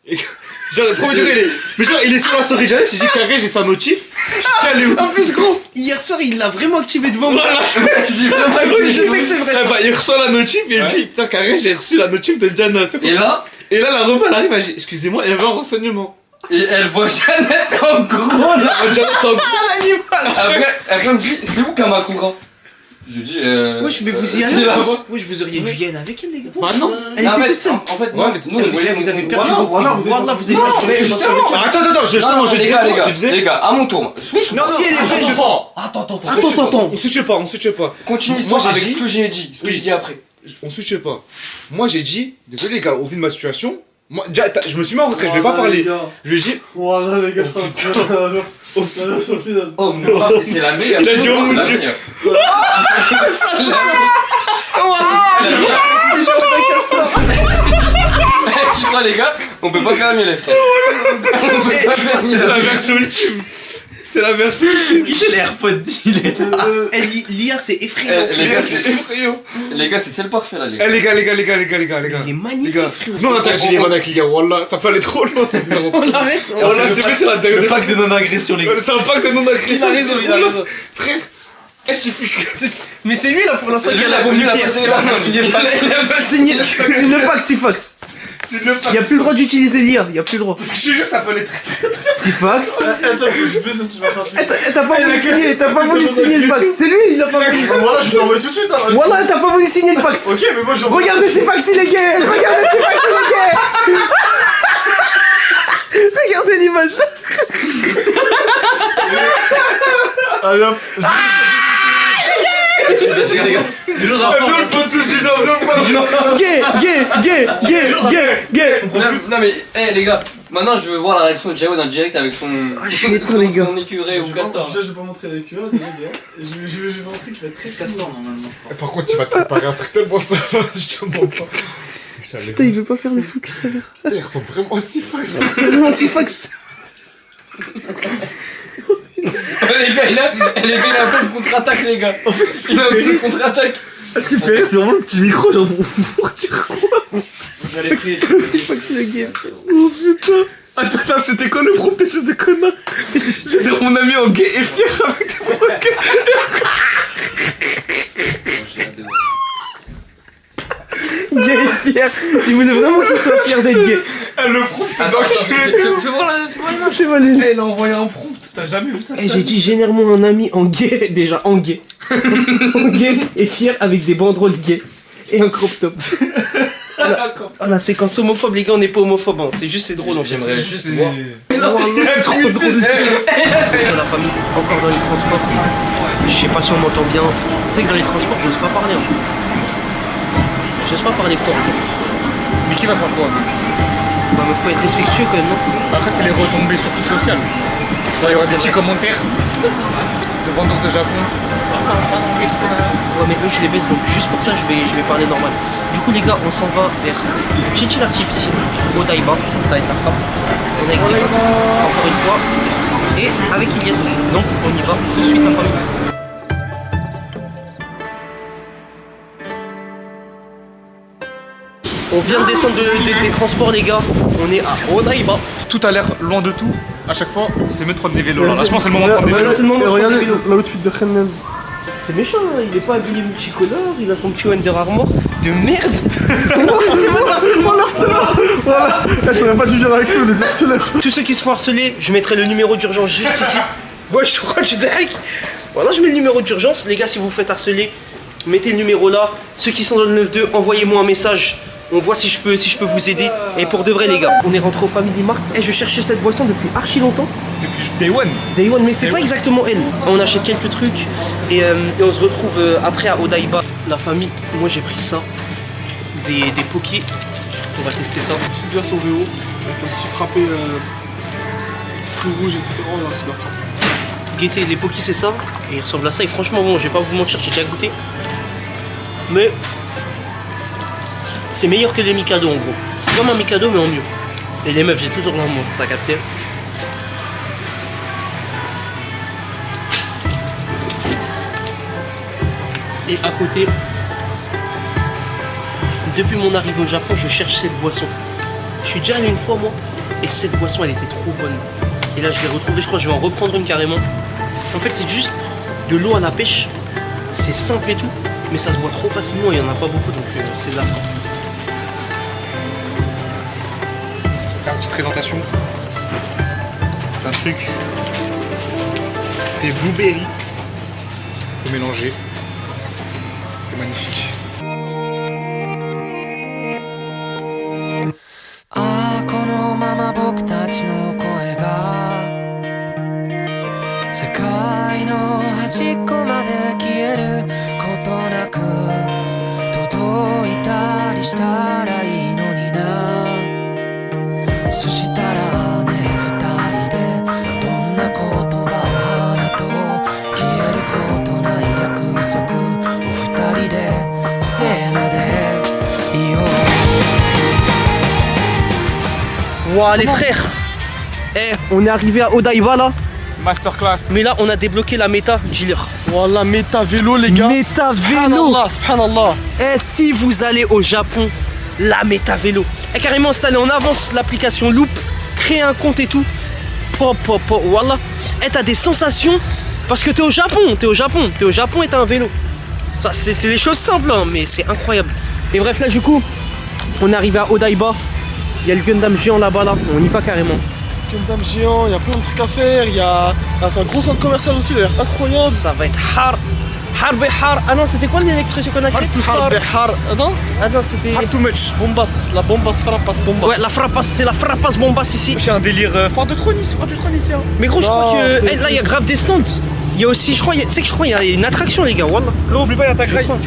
Et genre, le premier degré, mais genre, il est sur la story Janat, j'ai dit carré, j'ai sa notif, je sais elle est où. En plus, gros, hier soir, il l'a vraiment activé devant moi. Voilà. Je sais que c'est vrai. Eh bah, il reçoit la notif et il dit putain, carré, j'ai reçu la notif de Janat. Et là, la repas, elle arrive, elle dit excusez-moi, elle veut un renseignement. et elle voit Jeannette en gros là. Janat en gros. Après, elle me dit c'est où Kamakura? Je lui dis Wesh, mais vous y c'est allez. là-bas. Wesh, vous auriez dû y aller avec elle, les gars. Bah non. Elle En était fait, toute seule. en fait, Ouais, nous on voulait Vous avez perdu Voilà, vos voilà, couilles. vous êtes- Voilà, vous avez Non, perdu mais vos justement, couilles. Attends, justement, je les disais gars, quoi, je disais. les gars, à mon tour. Switch. Non, si elle est faite, je... Attends. On switche pas. Continue Moi, l'histoire j'ai avec dit- ce que j'ai dit, ce que j'ai dit après. On switche pas. Moi j'ai dit, désolé les gars, au vu de ma situation, moi, déjà, je me suis mis en retrait, je vais pas parler. Je lui ai dit, Voilà les gars, la version finale. Oh mon dieu, c'est la meilleure. T'as dit, oh mon C'est la Dieu. meilleure. Les gens de castor. Je crois les gars, on peut pas faire mieux les frères. On peut pas faire c'est mieux. la version ultime. C'est la version ultime. Il est AirPod, il est là. L'IA, c'est effrayant. Les gars, C'est effrayant. Les gars, c'est le parfait là les gars. Eh les gars. Il est Les magnifique, gars, frérot. non, on interdit les vannes avec les gars, wallah, ça peut aller trop loin. On arrête. Wallah, c'est vrai, c'est la dernière. pack de non-agression, les gars. C'est un pack de non-agression. Il a raison. Frère, il suffit que. Mais c'est lui là pour l'instant qui a la Lui, bombe il a nucléaire. passé là, C'est le pack Sifox. C'est le pack. Il y a plus le droit d'utiliser l'IA, il y a plus le droit. Parce que je te jure, ça peut aller très très. Sifox. Attends, faut que je baisse si tu vas faire un truc. T'as pas voulu signer, t'as pas voulu signer le pacte. C'est lui, il a pas voulu. Voilà, je vais t'envoyer tout de suite. Hein. Voilà, t'as pas voulu signer le pacte. Ok, mais moi je. Regardez Sifox, il est gay. Regardez Sifox, il est gay. Regardez l'image. Allez hop. Viens le pot tout de suite, viens le pot. Gay. Non mais, les gars, maintenant je veux voir la réaction de Jawed en direct avec son. je suis étonné, les gars. Son écureuil ou castor. Déjà, je vais pas montrer les QA, les gars. Et je vais montrer qu'il va être très castor normalement. Par contre, tu vas te préparer un truc tellement ça, je te mens pas. Putain, il veut pas faire le fou que ça a l'air. Putain, ils ressemblent vraiment à Sifox. C'est vraiment Sifox. Les gars, elle est belle un peu de contre-attaque les gars. En fait, il a un peu de contre-attaque. Ce qui me fait rire, c'est vraiment le petit micro, genre pour dire quoi. Sifox, il est gay. Oh putain. Attends, c'était quoi le prompt, espèce de connard? J'ai dit mon ami en gay et fier avec des mots gay. Gay et fier. Il voulait vraiment qu'il soit fier d'être gay. Le prompt, Attends, fais voir la J'ai mal aimé. Elle a envoyé un prompt, t'as jamais vu ça? Eh, j'ai dit généralement un ami en gay, déjà en gay. En gay et fier avec des banderoles gays et un crop top. La séquence homophobe, les gars, on n'est pas homophobe, hein. C'est juste c'est drôle en fait. J'aimerais juste voir. Trop drôle. Dans la famille, encore dans les transports. Je sais pas si on m'entend bien. Tu sais que dans les transports, j'ose pas parler. Hein. J'ose pas parler fort, genre. Mais qui va faire quoi? Bah, mais faut être respectueux quand même, non? Après, c'est les retombées surtout sociales. Genre, il y aura des petits commentaires de vendeurs de Japon. Tu parles pas d'anglais trop là. Ouais, mais eux, je les baisse, donc juste pour ça, je vais parler normal. Du coup, les gars, on s'en va vers Chichi l'artificiel, Odaiba, ça va être la frappe. On est avec ses potes, encore une fois, et avec Ilyes. Donc, on y va de suite, la famille. On vient de descendre des transports, les gars. On est à Odaiba. Tout a l'air loin de tout. À chaque fois, c'est mieux de prendre des vélos. Là, je pense que c'est le moment de prendre des vélos. C'est le moment de prendre des Regardez vélos. l'outfit de Khanez. C'est méchant, hein. Il est pas habillé multicolore, il a son petit Wonder Armour de merde. Voilà, t'aurais pas dû venir avec nous, les harceleurs. Tous ceux qui se font harceler, je mettrai le numéro d'urgence juste ici. Ouais, je crois que tu dingue. Voilà, je mets le numéro d'urgence. Les gars, si vous vous faites harceler, mettez le numéro là. Ceux qui sont dans le 9-2, envoyez-moi un message. On voit si je peux vous aider. Et pour de vrai, les gars, on est rentré au Family Mart. Et je cherchais cette boisson depuis archi longtemps. Depuis Day One. Day One, mais c'est pas exactement elle. On achète quelques trucs et on se retrouve après à Odaiba. La famille, moi j'ai pris ça. Des pokés. On va tester ça. Petite glace Oreo, avec un petit frappé fruits rouges, etc. Là, c'est la frappe. Guettez, les pokés c'est ça. Et il ressemble à ça. Et franchement, bon, je vais pas vous mentir, j'ai déjà goûté. Mais c'est meilleur que les Mikado en gros. C'est comme un Mikado, mais en mieux. Et les meufs, j'ai toujours la montre, t'as capté? Et à côté, depuis mon arrivée au Japon, je cherche cette boisson. Je suis déjà allé une fois moi, et cette boisson elle était trop bonne. Et là je l'ai retrouvée, je crois que je vais en reprendre une carrément. En fait c'est juste de l'eau à la pêche, c'est simple et tout, mais ça se boit trop facilement et il n'y en a pas beaucoup donc c'est de la frappe. Une petite présentation. C'est un truc. C'est blueberry. Faut mélanger. C'est magnifique. ああこのまま僕たちの声が世界の端っこまで消えることなく届いたりしたらいいのになそしたらね二人でどんな言葉を放とう消えることない約束お二人でせーので言おう Ouah les frères, on est arrivé à Odaiba là, Masterclass. mais là on a débloqué la méta, dis-leur. Voilà, méta vélo, les gars. Méta vélo. Subhanallah, subhanallah. Et si vous allez au Japon, la méta vélo. Et carrément installer en avance l'application Loop, créer un compte et tout. Voilà. Et t'as des sensations parce que t'es au Japon et t'as un vélo. Ça c'est des choses simples hein, mais c'est incroyable. Et bref là du coup, on est arrivé à Odaiba. Il y a le Gundam géant là-bas là, on y va carrément. Gundam géant, il y a plein de trucs à faire. Il y a. Ah, c'est un gros centre commercial aussi, il a l'air incroyable. Ça va être har. Ah non, c'était quoi l'expression qu'on a créée? Attends. Ah non, c'était. Hard too much. Bombas, la bombas frappas bombas. Ouais, la frappasse, c'est la frappasse bombas ici. C'est un délire fort de trône ici. Mais gros, je Non, crois que. c'est- Là, il y a grave des stands. Il y a aussi, je crois, tu sais que je crois, il y a une attraction, les gars, wallah. Gros, oublie pas, il y a ta Je graille. crois.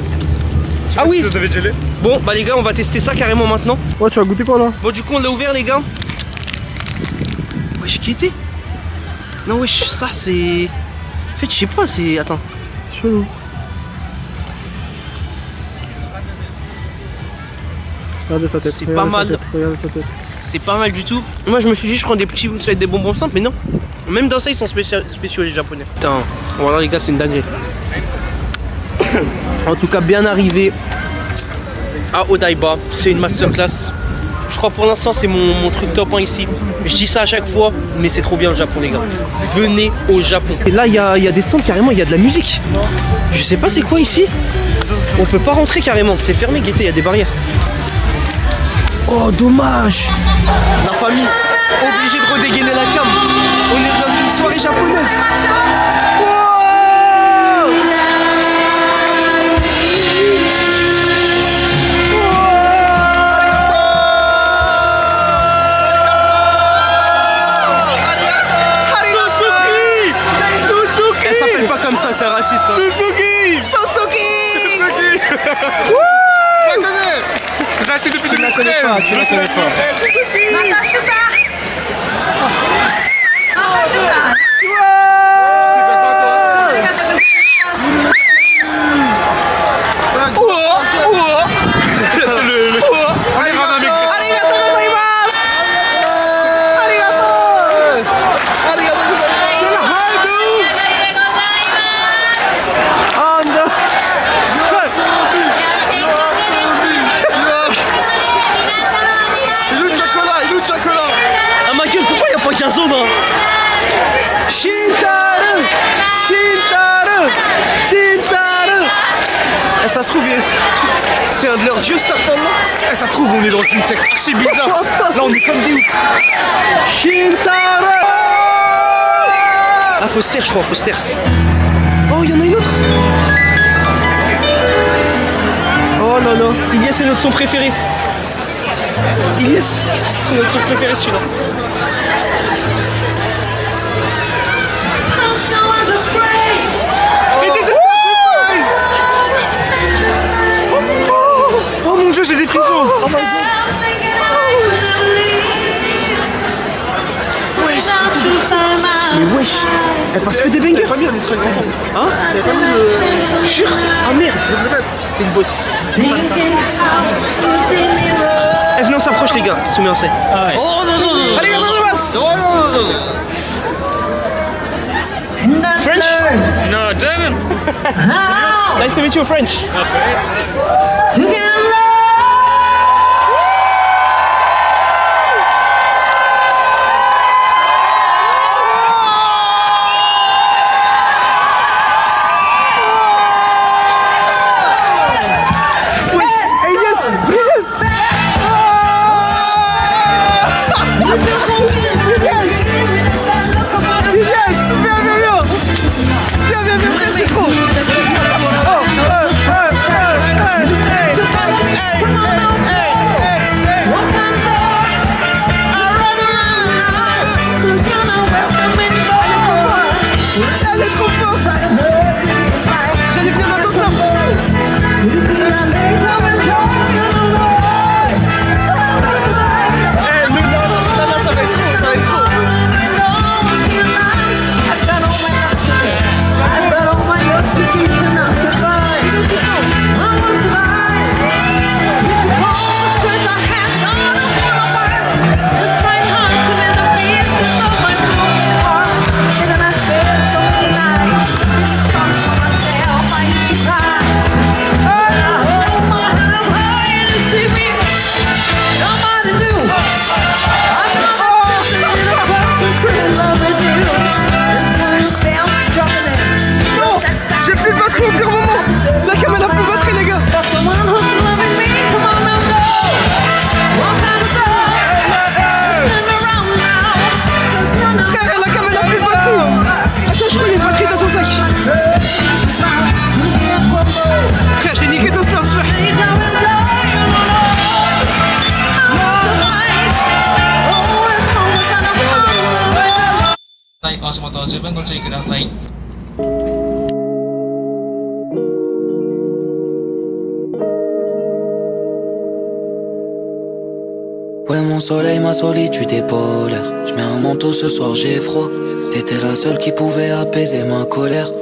Ah oui. Ça devait geler. Bon, bah les gars, on va tester ça carrément maintenant. Ouais, tu vas goûter quoi là? Bon, du coup, on l'a ouvert, les gars. Wesh, qui était? Non, wesh, ça c'est. En fait, je sais pas, c'est. Attends. C'est chelou. Regardez sa tête. C'est regardez pas sa mal. tête, regardez sa tête. C'est pas mal du tout. Moi, je me suis dit, je prends des petits. Ça va être des bonbons simples, mais non. Même dans ça, ils sont spéciaux, les japonais. Putain, voilà, les gars, c'est une dinguerie. En tout cas, bien arrivé à Odaiba. C'est une masterclass. Je crois pour l'instant, c'est mon truc top 1 ici. Je dis ça à chaque fois, mais c'est trop bien le Japon, les gars. Venez au Japon. Et là, il y a des centres carrément, il y a de la musique. Je sais pas c'est quoi ici. On peut pas rentrer carrément. C'est fermé, guettez, il y a des barrières. Oh, dommage. La famille, obligée de redégainer la cam. On est dans une soirée japonaise. Wow. Elle s'appelle pas comme ça, c'est raciste. Hein. Suzuki. Je la connais. connais pas, tu la connais pas. Ah ma gueule, pourquoi y'a pas Gazon là? Shintaru! Shintaru! Shintaru! Eh, ça se trouve, c'est un de leurs dieux cette affaire-là. Ça se trouve, on est dans une secte archi bizarre. Là, on est comme des ouf. Shintaru! Ah, faut se taire, je crois, faut se taire. Oh, il y en a une autre. Oh là là, Ilyes, c'est notre son préféré. Ilyes, c'est notre son préféré celui-là. Oh mon dieu, j'ai des frissons. Oh my god. Wesh. Mais wesh, elle passe que des bangers. Pas mis un très grand temps. Hein? Jure. Ah merde, t'es une boss. Eh, venez, on s'approche les gars, Soumiancé. Oh non, non, non. Allez, gars, French? No, German. Nice to meet you, French. Ouais, mon soleil, ma solitude est polaire. J'mets un manteau ce soir, j'ai froid. T'étais la seule qui pouvait apaiser ma colère.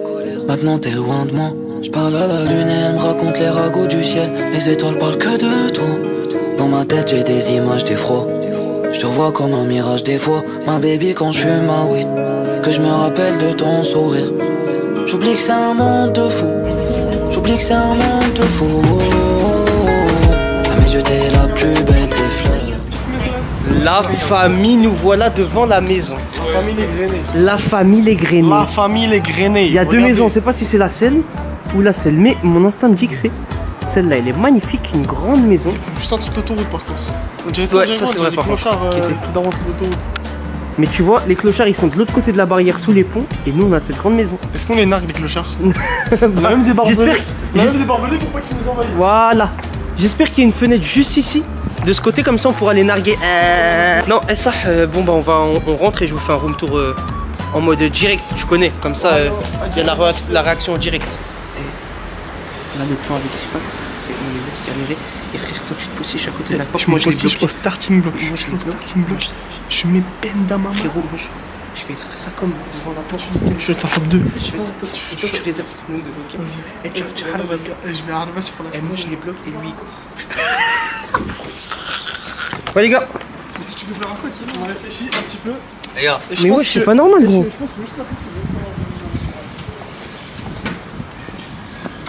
Maintenant t'es loin de moi. J'parle à la lune et elle me raconte les ragots du ciel. Les étoiles parlent que de toi. Dans ma tête j'ai des images d'effroi. J'te revois comme un mirage des fois. Ma baby quand j'fume ma weed. Que j'me rappelle de ton sourire. J'oublie que c'est un monde de fou. J'oublie que c'est un monde de fou. À mes yeux t'es la plus belle des fleurs. La famille, nous voilà devant la maison. La famille les Grainés. La famille les Grainés. La famille les Grainés. Il y a deux maisons, on sait pas si c'est la selle ou la selle, mais mon instinct me dit que c'est celle-là. Elle est magnifique, une grande maison. Juste en dessous de l'autoroute par contre. On dirait Ouais, ça c'est vrai des par contre. clochards qui étaient dans l'autoroute. Mais tu vois, les clochards ils sont de l'autre côté de la barrière sous les ponts et nous on a cette grande maison. Est-ce qu'on les nargue les clochards? On a même des barbelés. J'espère. On a même des barbelés pour pas qu'ils nous envahissent. Voilà. J'espère qu'il y a une fenêtre juste ici. De ce côté comme ça on pourra les narguer. Non, ça, bon bah on rentre et je vous fais un room tour en mode direct, tu connais. Comme ça, il y a la réaction en direct. Et là le plan avec Sifax, on les laisse galérer. Et frère, toi tu te postiches, je suis à côté de la porte. Je me je les postige bloque. au starting block. Moi, je les bloque. starting block. Je mets peine dans ma main. Frérot, moi je vais être ça comme devant la porte. Je vais t'en faire deux. Je vais être ça comme. Et toi tu réserves le nombre de bloqués. Et tu harbat. Je mets Harvard pour la Et moi je les bloque et lui il court. Ouais les gars. Si tu veux faire un code, c'est bon, on réfléchit un petit peu. Regarde. Mais ouais, c'est pas normal gros. Je pense que juste après,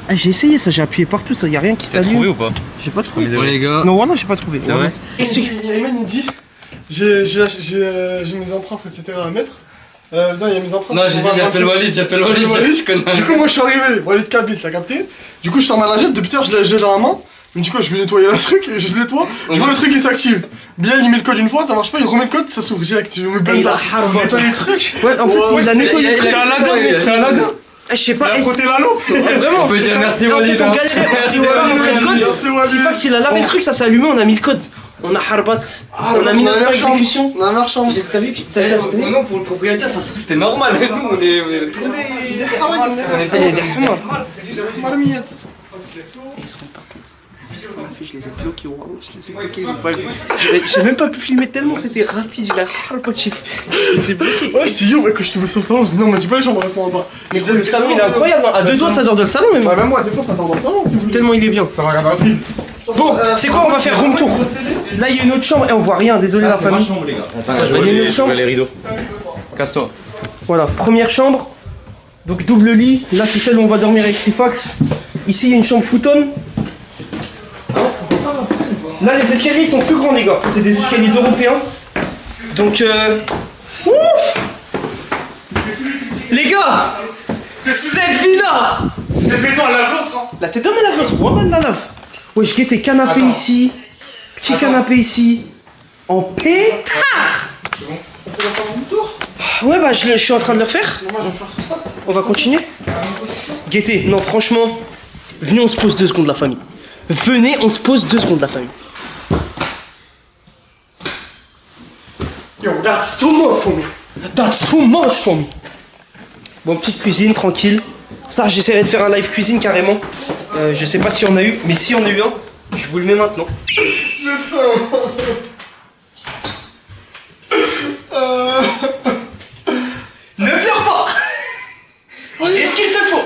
Ah, j'ai essayé ça, j'ai appuyé partout, ça y a rien qui s'allume. ou pas? J'ai pas trouvé. Bon les gars. Non, voilà, j'ai pas trouvé. C'est vrai? Ayman il me dit j'ai mes empreintes etc à mettre. Non, il y a mes empreintes. Non, j'ai dit j'appelle Walid, je connais. Du coup, moi je suis arrivé, Walid Kabil, t'as capté? Du coup, je sors ma lingette, depuis tard, je l'ai dans la main. Mais du coup, je vais nettoyer le truc, je nettoie, je vois le truc il s'active. Bilal il met le code une fois, ça marche pas, il remet le code, ça s'ouvre direct. Je me bande Il a nettoyé le truc. Ouais, en fait, il a nettoyé le truc. C'est un ladin. Je sais pas. Côté la lampe. Vraiment. On peut dire merci En Walid. fait, on galérait. Merci On a Walid. mis le code. Sifax, il a lavé le truc, ça s'est allumé, on a mis le code. On a harbat. On a mis notre exécution. On a la chambre. T'as vu? T'as capté? Non, pour le propriétaire, ça se trouve c'était normal. Nous, on est trop Il y a des hamars. Marmite. Et ils se rendent pas compte. Ce qu'on a fait, je les ai bloqués. Waouh, je les ai bloqués, ils ont pas vu. J'ai même pas pu filmer tellement c'était rapide. Je l'ai harbat, je les ai bloqués. Ouais, je dis yo, ouais, quand je suis tombé sur le salon, je dis non, mais dis pas les chambres, elles sont en bas. Mais gros, le salon il est incroyable. À deux doigts, ça dort dans le salon même. Ouais, même moi, des fois, ça dort dans le salon si vous voulez. Tellement il est bien. Ça va regarder un film. Bon, c'est quoi? On va faire room tour. Là, il y a une autre chambre et on voit rien. Désolé la famille. chambre, les gars. Il y a une autre chambre. les rideaux. Casse-toi. Voilà, première chambre. Donc double lit. Là, c'est celle où on va dormir avec Sifax. Ici, il y a une chambre futon. Là, les escaliers sont plus grands, les gars. C'est des escaliers d'Européens. Donc, ouf! Les gars, cette villa! Cette maison, elle lave l'autre, hein. La tête d'homme, elle lave l'autre. Voilà, la lave. Ouais, je guettais canapé ici. Petit canapé ici. En pétard! On fait la chambre du tour? Ouais, bah, je suis en train de le refaire. Moi, je vais faire ça. On va continuer. Guettez, non franchement, venez on se pose 2 secondes la famille. Venez, on se pose 2 secondes la famille. Yo, that's too much for me. That's too much for me. Bon, petite cuisine, tranquille. Ça, j'essaierai de faire un live cuisine carrément. Je sais pas si on a eu, mais si on a eu un, je vous le mets maintenant. J'ai faim. Ne pleure pas. J'ai ce qu'il te faut.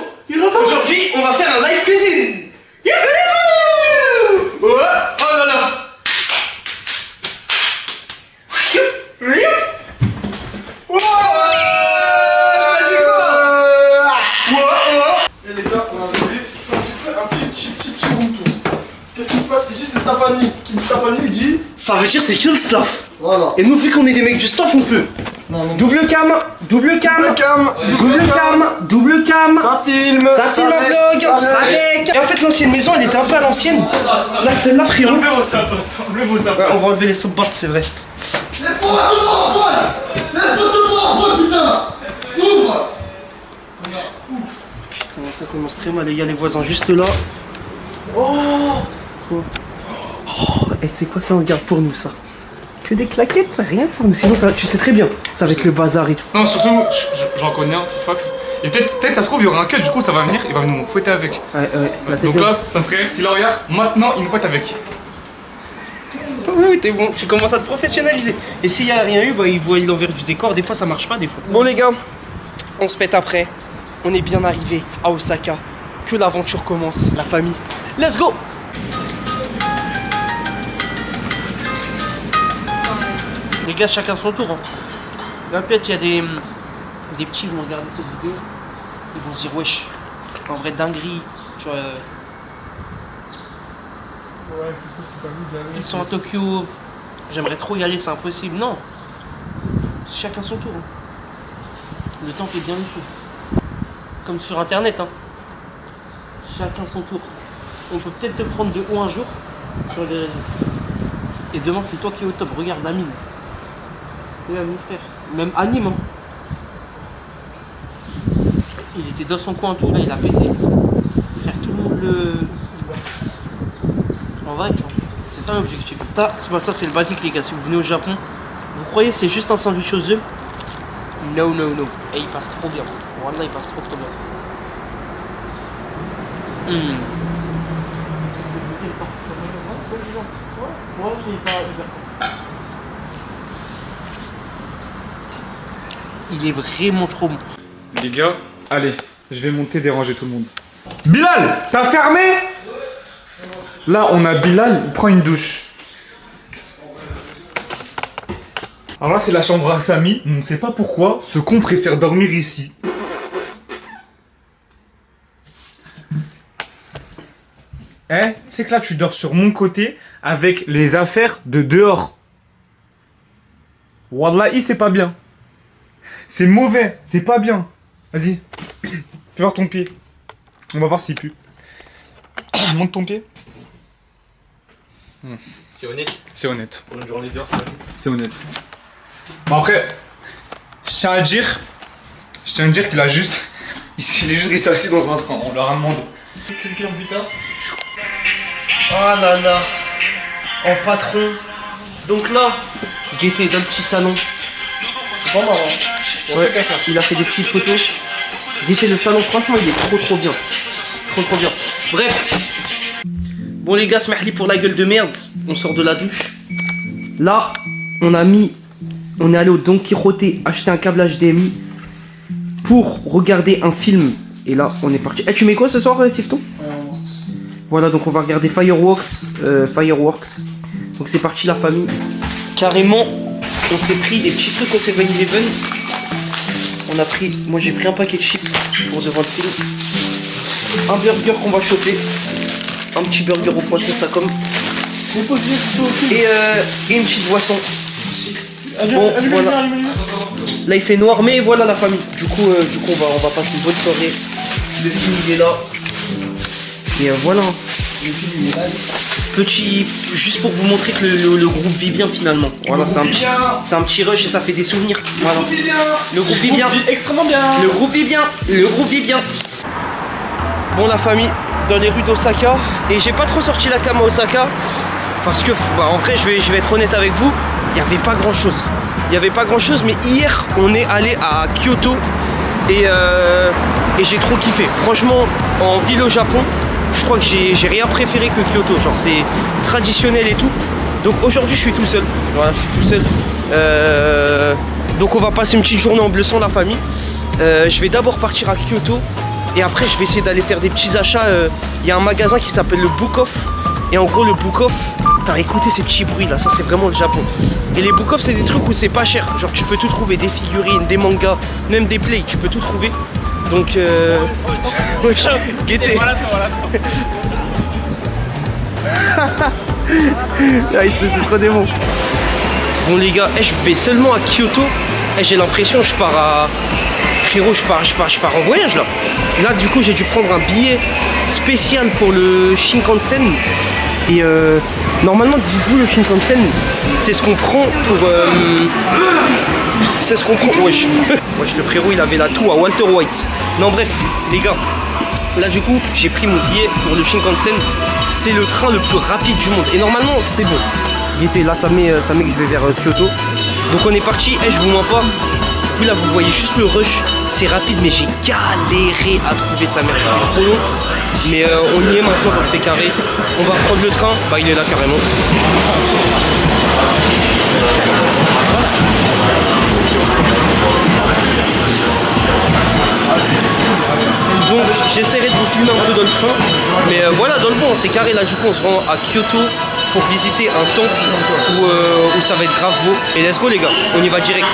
Aujourd'hui, on va faire un live cuisine. Youhou! Ouais. Oh là là. Wow. Ça dit quoi? Et les gars, on a trouvé un petit room tour. Qu'est-ce qui se passe? Ici, c'est Stéphanie. Qui dit Stéphanie dit. Ça veut dire c'est que le staff. Voilà. Et nous, vu qu'on est des mecs du staff, on peut. Non, non. Double cam, double cam, Double cam, double cam, double cam. Ça filme. Ça filme un vlog, ça avec. Et en fait, l'ancienne maison, elle était un peu à l'ancienne. Là, celle-là, frérot. Enlevez vos sabots, enlevez vos sabots. Ouais, on va enlever les sabots, c'est vrai. Laisse-moi tout le temps en poil. Laisse-moi tout le temps en poil, putain. Ouvre. Putain, ça commence très mal. Il y a les voisins juste là. Oh. Et c'est quoi ça? On garde pour nous, ça. Que des claquettes, rien pour nous. Sinon, ça, tu sais très bien, ça va être le bazar et tout. Non, surtout, j'en connais un, c'est Fox. Et peut-être ça se trouve, il y aura un cut, du coup, ça va venir, il va nous fouetter avec. Ouais, la tête Donc de... là, ça me ferait rire si là, regarde, maintenant, il nous fouette avec. Oui, t'es bon, tu commences à te professionnaliser. Et s'il y a rien eu, bah il voit l'envers du décor. Des fois, ça marche pas, des fois. Bon, les gars, on se pète après. On est bien arrivé à Osaka. Que l'aventure commence, la famille. Let's go! Les gars, chacun son tour. Hein. Là, peut-être il y a des petits qui vont regarder cette vidéo. Ils vont se dire, wesh, en vrai, dinguerie. Tu vois, ils sont à Tokyo. J'aimerais trop y aller, c'est impossible. Non. Chacun son tour. Hein. Le temps fait bien les choses. Comme sur internet. Hein. Chacun son tour. On peut peut-être te prendre de haut un jour sur les réseaux. Et demain, c'est toi qui es au top. Regarde Amine. Regarde mon frère. Même Anime. Hein. Il était dans son coin tout là, il a pété. Frère, tout le monde le. En vrai, tu vois. C'est ça l'objectif. Ça, c'est le basique, les gars. Si vous venez au Japon, vous croyez que c'est juste un sandwich aux œufs? No, no, no. Et il passe trop bien. Wallah, il passe trop bien. Il est vraiment trop bon. Les gars, allez, je vais monter déranger tout le monde. Bilal, t'as fermé? Là, on a Bilal, il prend une douche. Alors là, c'est la chambre à Samy. On ne sait pas pourquoi, ce con préfère dormir ici. Eh, tu sais que là, tu dors sur mon côté avec les affaires de dehors. Wallahi, c'est pas bien. C'est mauvais, c'est pas bien. Vas-y, fais voir ton pied. On va voir s'il pue. Monte ton pied. C'est honnête. C'est honnête. Pour une journée dehors, c'est honnête. C'est honnête. Bon après, je tiens à dire qu'il a juste... Il est juste resté assis dans un train, on leur a demandé. Quelqu'un plus tard. Oh là là. En patron. Donc là, Gaieté dans le petit salon. C'est pas marrant. Ouais, il a fait des petites photos. Gaieté, le salon, franchement, il est trop bien. Trop bien. Bref. Bon les gars, smahli pour la gueule de merde. On sort de la douche. Là, on est allé au Don Quijote acheter un câble HDMI pour regarder un film. Et là, on est parti. Eh, tu mets quoi ce soir, Sifton? Voilà, donc on va regarder Fireworks. Donc c'est parti la famille. Carrément, on s'est pris des petits trucs au 7-Eleven. Moi j'ai pris un paquet de chips pour devant le film. Un burger qu'on va choper. Un petit burger au poisson, ça comme. Et une petite boisson. Bon, voilà. Là il fait noir, mais voilà la famille. Du coup on va passer une bonne soirée. Le film il est là. Et voilà. Petit, juste pour vous montrer que le groupe vit bien finalement. Voilà, c'est un petit rush et ça fait des souvenirs. Voilà. Le groupe vit bien. Extrêmement bien. Le groupe vit bien. Bon la famille, dans les rues d'Osaka. Et j'ai pas trop sorti la cam à Osaka. Parce que, en vrai, je vais être honnête avec vous, il n'y avait pas grand chose. Mais hier, on est allé à Kyoto. Et j'ai trop kiffé. Franchement, en ville au Japon, je crois que j'ai rien préféré que Kyoto. Genre, c'est traditionnel et tout. Donc aujourd'hui, je suis tout seul. Voilà, je suis tout seul. Donc on va passer une petite journée en bleu sang, la famille. Je vais d'abord partir à Kyoto. Et après, je vais essayer d'aller faire des petits achats. Il y a un magasin qui s'appelle le Book Off. Et en gros, le Book Off, t'as écouté ces petits bruits là, ça c'est vraiment le Japon. Et les Book Off, c'est des trucs où c'est pas cher. Genre, tu peux tout trouver, des figurines, des mangas, même des plays, tu peux tout trouver. Donc, Gaieté. C'est trop démon. Bon les gars, je vais seulement à Kyoto. J'ai l'impression je pars à... Frérot, je pars en voyage là. Là du coup j'ai dû prendre un billet spécial pour le Shinkansen. Et normalement, dites-vous, le Shinkansen, c'est ce qu'on prend pour... c'est ce qu'on prend... Wesh, le frérot il avait la toux à Walter White. Non bref, les gars. Là du coup, j'ai pris mon billet pour le Shinkansen. C'est le train le plus rapide du monde. Et normalement, c'est bon. Gaieté, là ça met que je vais vers Kyoto. Donc on est parti, je vous mens pas. Vous là vous voyez juste le rush, c'est rapide mais j'ai galéré à trouver sa mère, c'était trop long. Mais on y est maintenant donc c'est carré. On va reprendre le train, bah il est là carrément. Donc j'essaierai de vous filmer un peu dans le train. Mais voilà, dans le bon, c'est carré. Là du coup on se rend à Kyoto pour visiter un temple où ça va être grave beau. Et let's go les gars, on y va direct.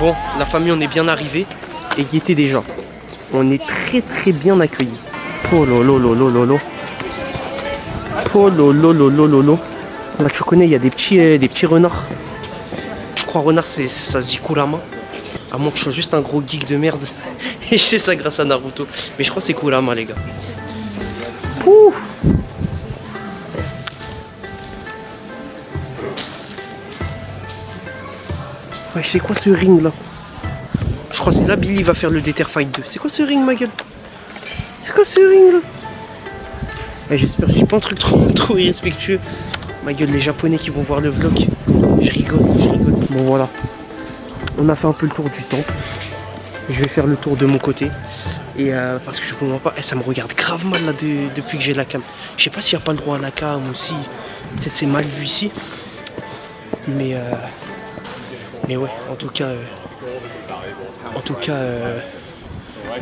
Bon, la famille, on est bien arrivé. Et Gaieté déjà. On est très bien accueillis. Pololololololo. Là tu connais, il y a des petits renards. Je crois renard ça se dit Kurama. À moins que je sois juste un gros geek de merde. Et je sais ça grâce à Naruto. Mais je crois que c'est Kurama les gars. Ouh. Ouais, c'est quoi ce ring là? Je crois que c'est là Billy va faire le Déter Fight 2. C'est quoi ce ring ma gueule? C'est quoi ce ring là? Ouais, j'espère que j'ai pas un truc trop irrespectueux. Ma gueule, les Japonais qui vont voir le vlog. Je rigole. Bon voilà. On a fait un peu le tour du temple. Je vais faire le tour de mon côté. Et parce que je comprends pas. Et ça me regarde grave mal là depuis que j'ai la cam. Je sais pas s'il n'y a pas le droit à la cam aussi. Peut-être c'est mal vu ici. Mais ouais, en tout cas.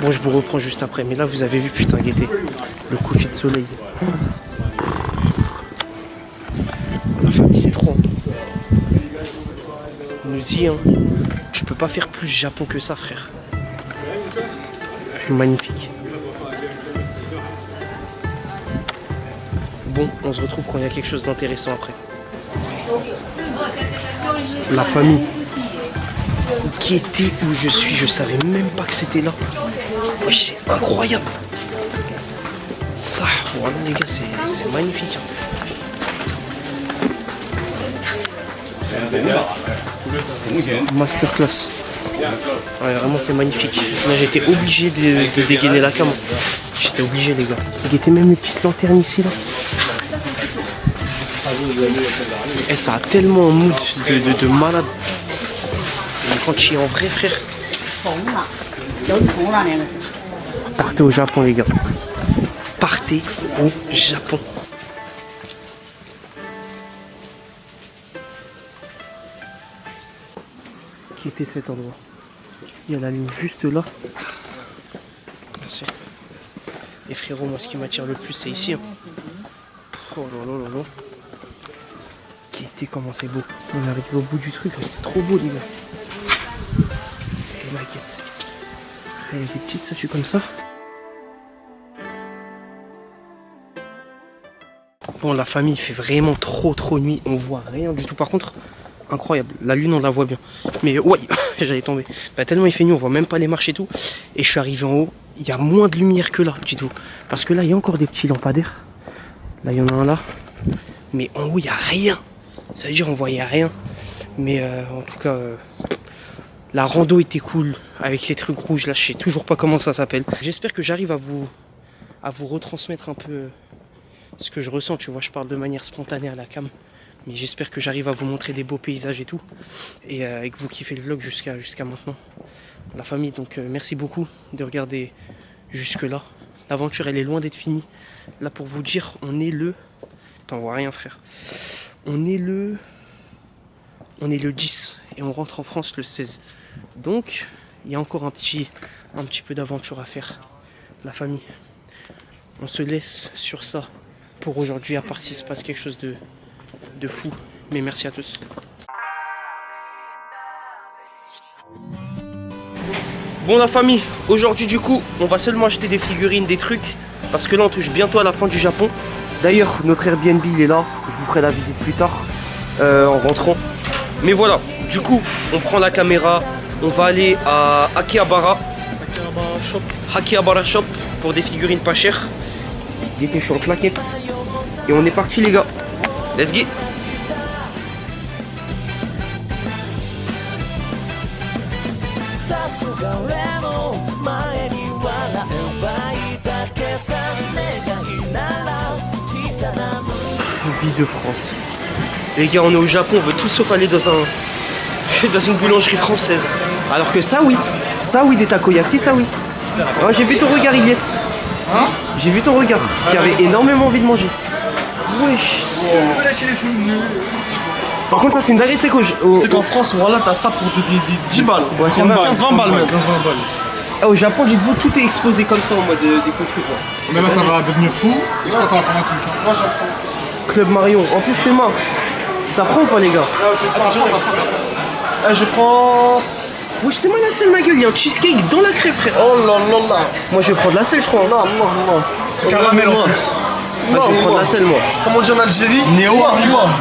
Bon, je vous reprends juste après. Mais là, vous avez vu, putain, guettez. Le coucher de soleil. La famille, c'est trop. Nous y, hein. Tu peux pas faire plus Japon que ça, frère. Magnifique. Bon, on se retrouve quand il y a quelque chose d'intéressant après. La famille. Qui était où je suis, je savais même pas que c'était là. Wesh, c'est incroyable. Ça, voilà les gars, c'est magnifique. Masterclass. Ouais, vraiment c'est magnifique. Là j'étais obligé de dégainer la cam. J'étais obligé les gars. Regardez même les petites lanternes ici là. Et ça a tellement un mood de malade. Et quand tu es en vrai frère. Partez au Japon les gars. Partez au Japon. Qui était cet endroit? Il y a la ligne juste là. Merci. Et frérot, moi ce qui m'attire le plus c'est ici. Hein. Oh là là là là. Qui était comment c'est beau. On arrive au bout du truc, c'était trop beau les gars. Et la quête. Il y a des petites statues comme ça. Bon la famille il fait vraiment trop nuit, on voit rien du tout. Par contre, incroyable, la lune on la voit bien. Mais ouais, j'allais tomber. Bah, tellement il fait nuit, on voit même pas les marches et tout. Et je suis arrivé en haut, il y a moins de lumière que là, dites-vous. Parce que là il y a encore des petits lampadaires. Là il y en a un là. Mais en haut il n'y a rien. Ça veut dire on voyait rien. Mais en tout cas, la rando était cool. Avec les trucs rouges là, je sais toujours pas comment ça s'appelle. J'espère que j'arrive à vous retransmettre un peu ce que je ressens. Tu vois, je parle de manière spontanée à la cam. Mais j'espère que j'arrive à vous montrer des beaux paysages et tout. Et que vous kiffez le vlog jusqu'à maintenant. La famille, donc merci beaucoup de regarder jusque là. L'aventure elle est loin d'être finie. Là pour vous dire, on est le... T'en vois rien frère. On est le 10 et on rentre en France le 16. Donc il y a encore un petit peu d'aventure à faire. La famille. On se laisse sur ça pour aujourd'hui, à part s'il se passe quelque chose de fou. Mais merci à tous. Bon la famille, aujourd'hui du coup, on va seulement acheter des figurines, des trucs. Parce que là on touche bientôt à la fin du Japon. D'ailleurs, notre Airbnb il est là. Je vous ferai la visite plus tard, en rentrant. Mais voilà, du coup, on prend la caméra. On va aller à Akihabara Shop pour des figurines pas chères. Il était chaud en claquettes. Et on est parti les gars. Let's go. Vie de France. Les gars, on est au Japon, on veut tout sauf aller dans une boulangerie française. Alors que ça oui, des takoyaki, ça oui. Ouais, j'ai vu ton regard Ilyes. J'ai vu ton regard, qui avait énormément envie de manger. Wesh. Par contre ça c'est une dinguerie, tu sais quoi. C'est qu'en France, voilà, t'as ça pour 10 balles. Ouais, c'est 15-20 balles même. Au Japon, dites-vous, tout est exposé comme ça en mode des faux trucs. Ouais. Mais là, ça va devenir fou. Et je pense que ça va prendre un truc. Moi, j'apprends. Club Marion. En plus, les mains. Ça prend ou pas, les gars? Je prends. Oui, c'est moi la selle, ma gueule. Il y a un cheesecake dans la crêpe, frère. Oh là là là. Moi, je vais prendre la selle, je crois. Non. Caramel en plus. Moi, je vais prendre la selle, moi. Comme on dit en Algérie, Néo. Allah.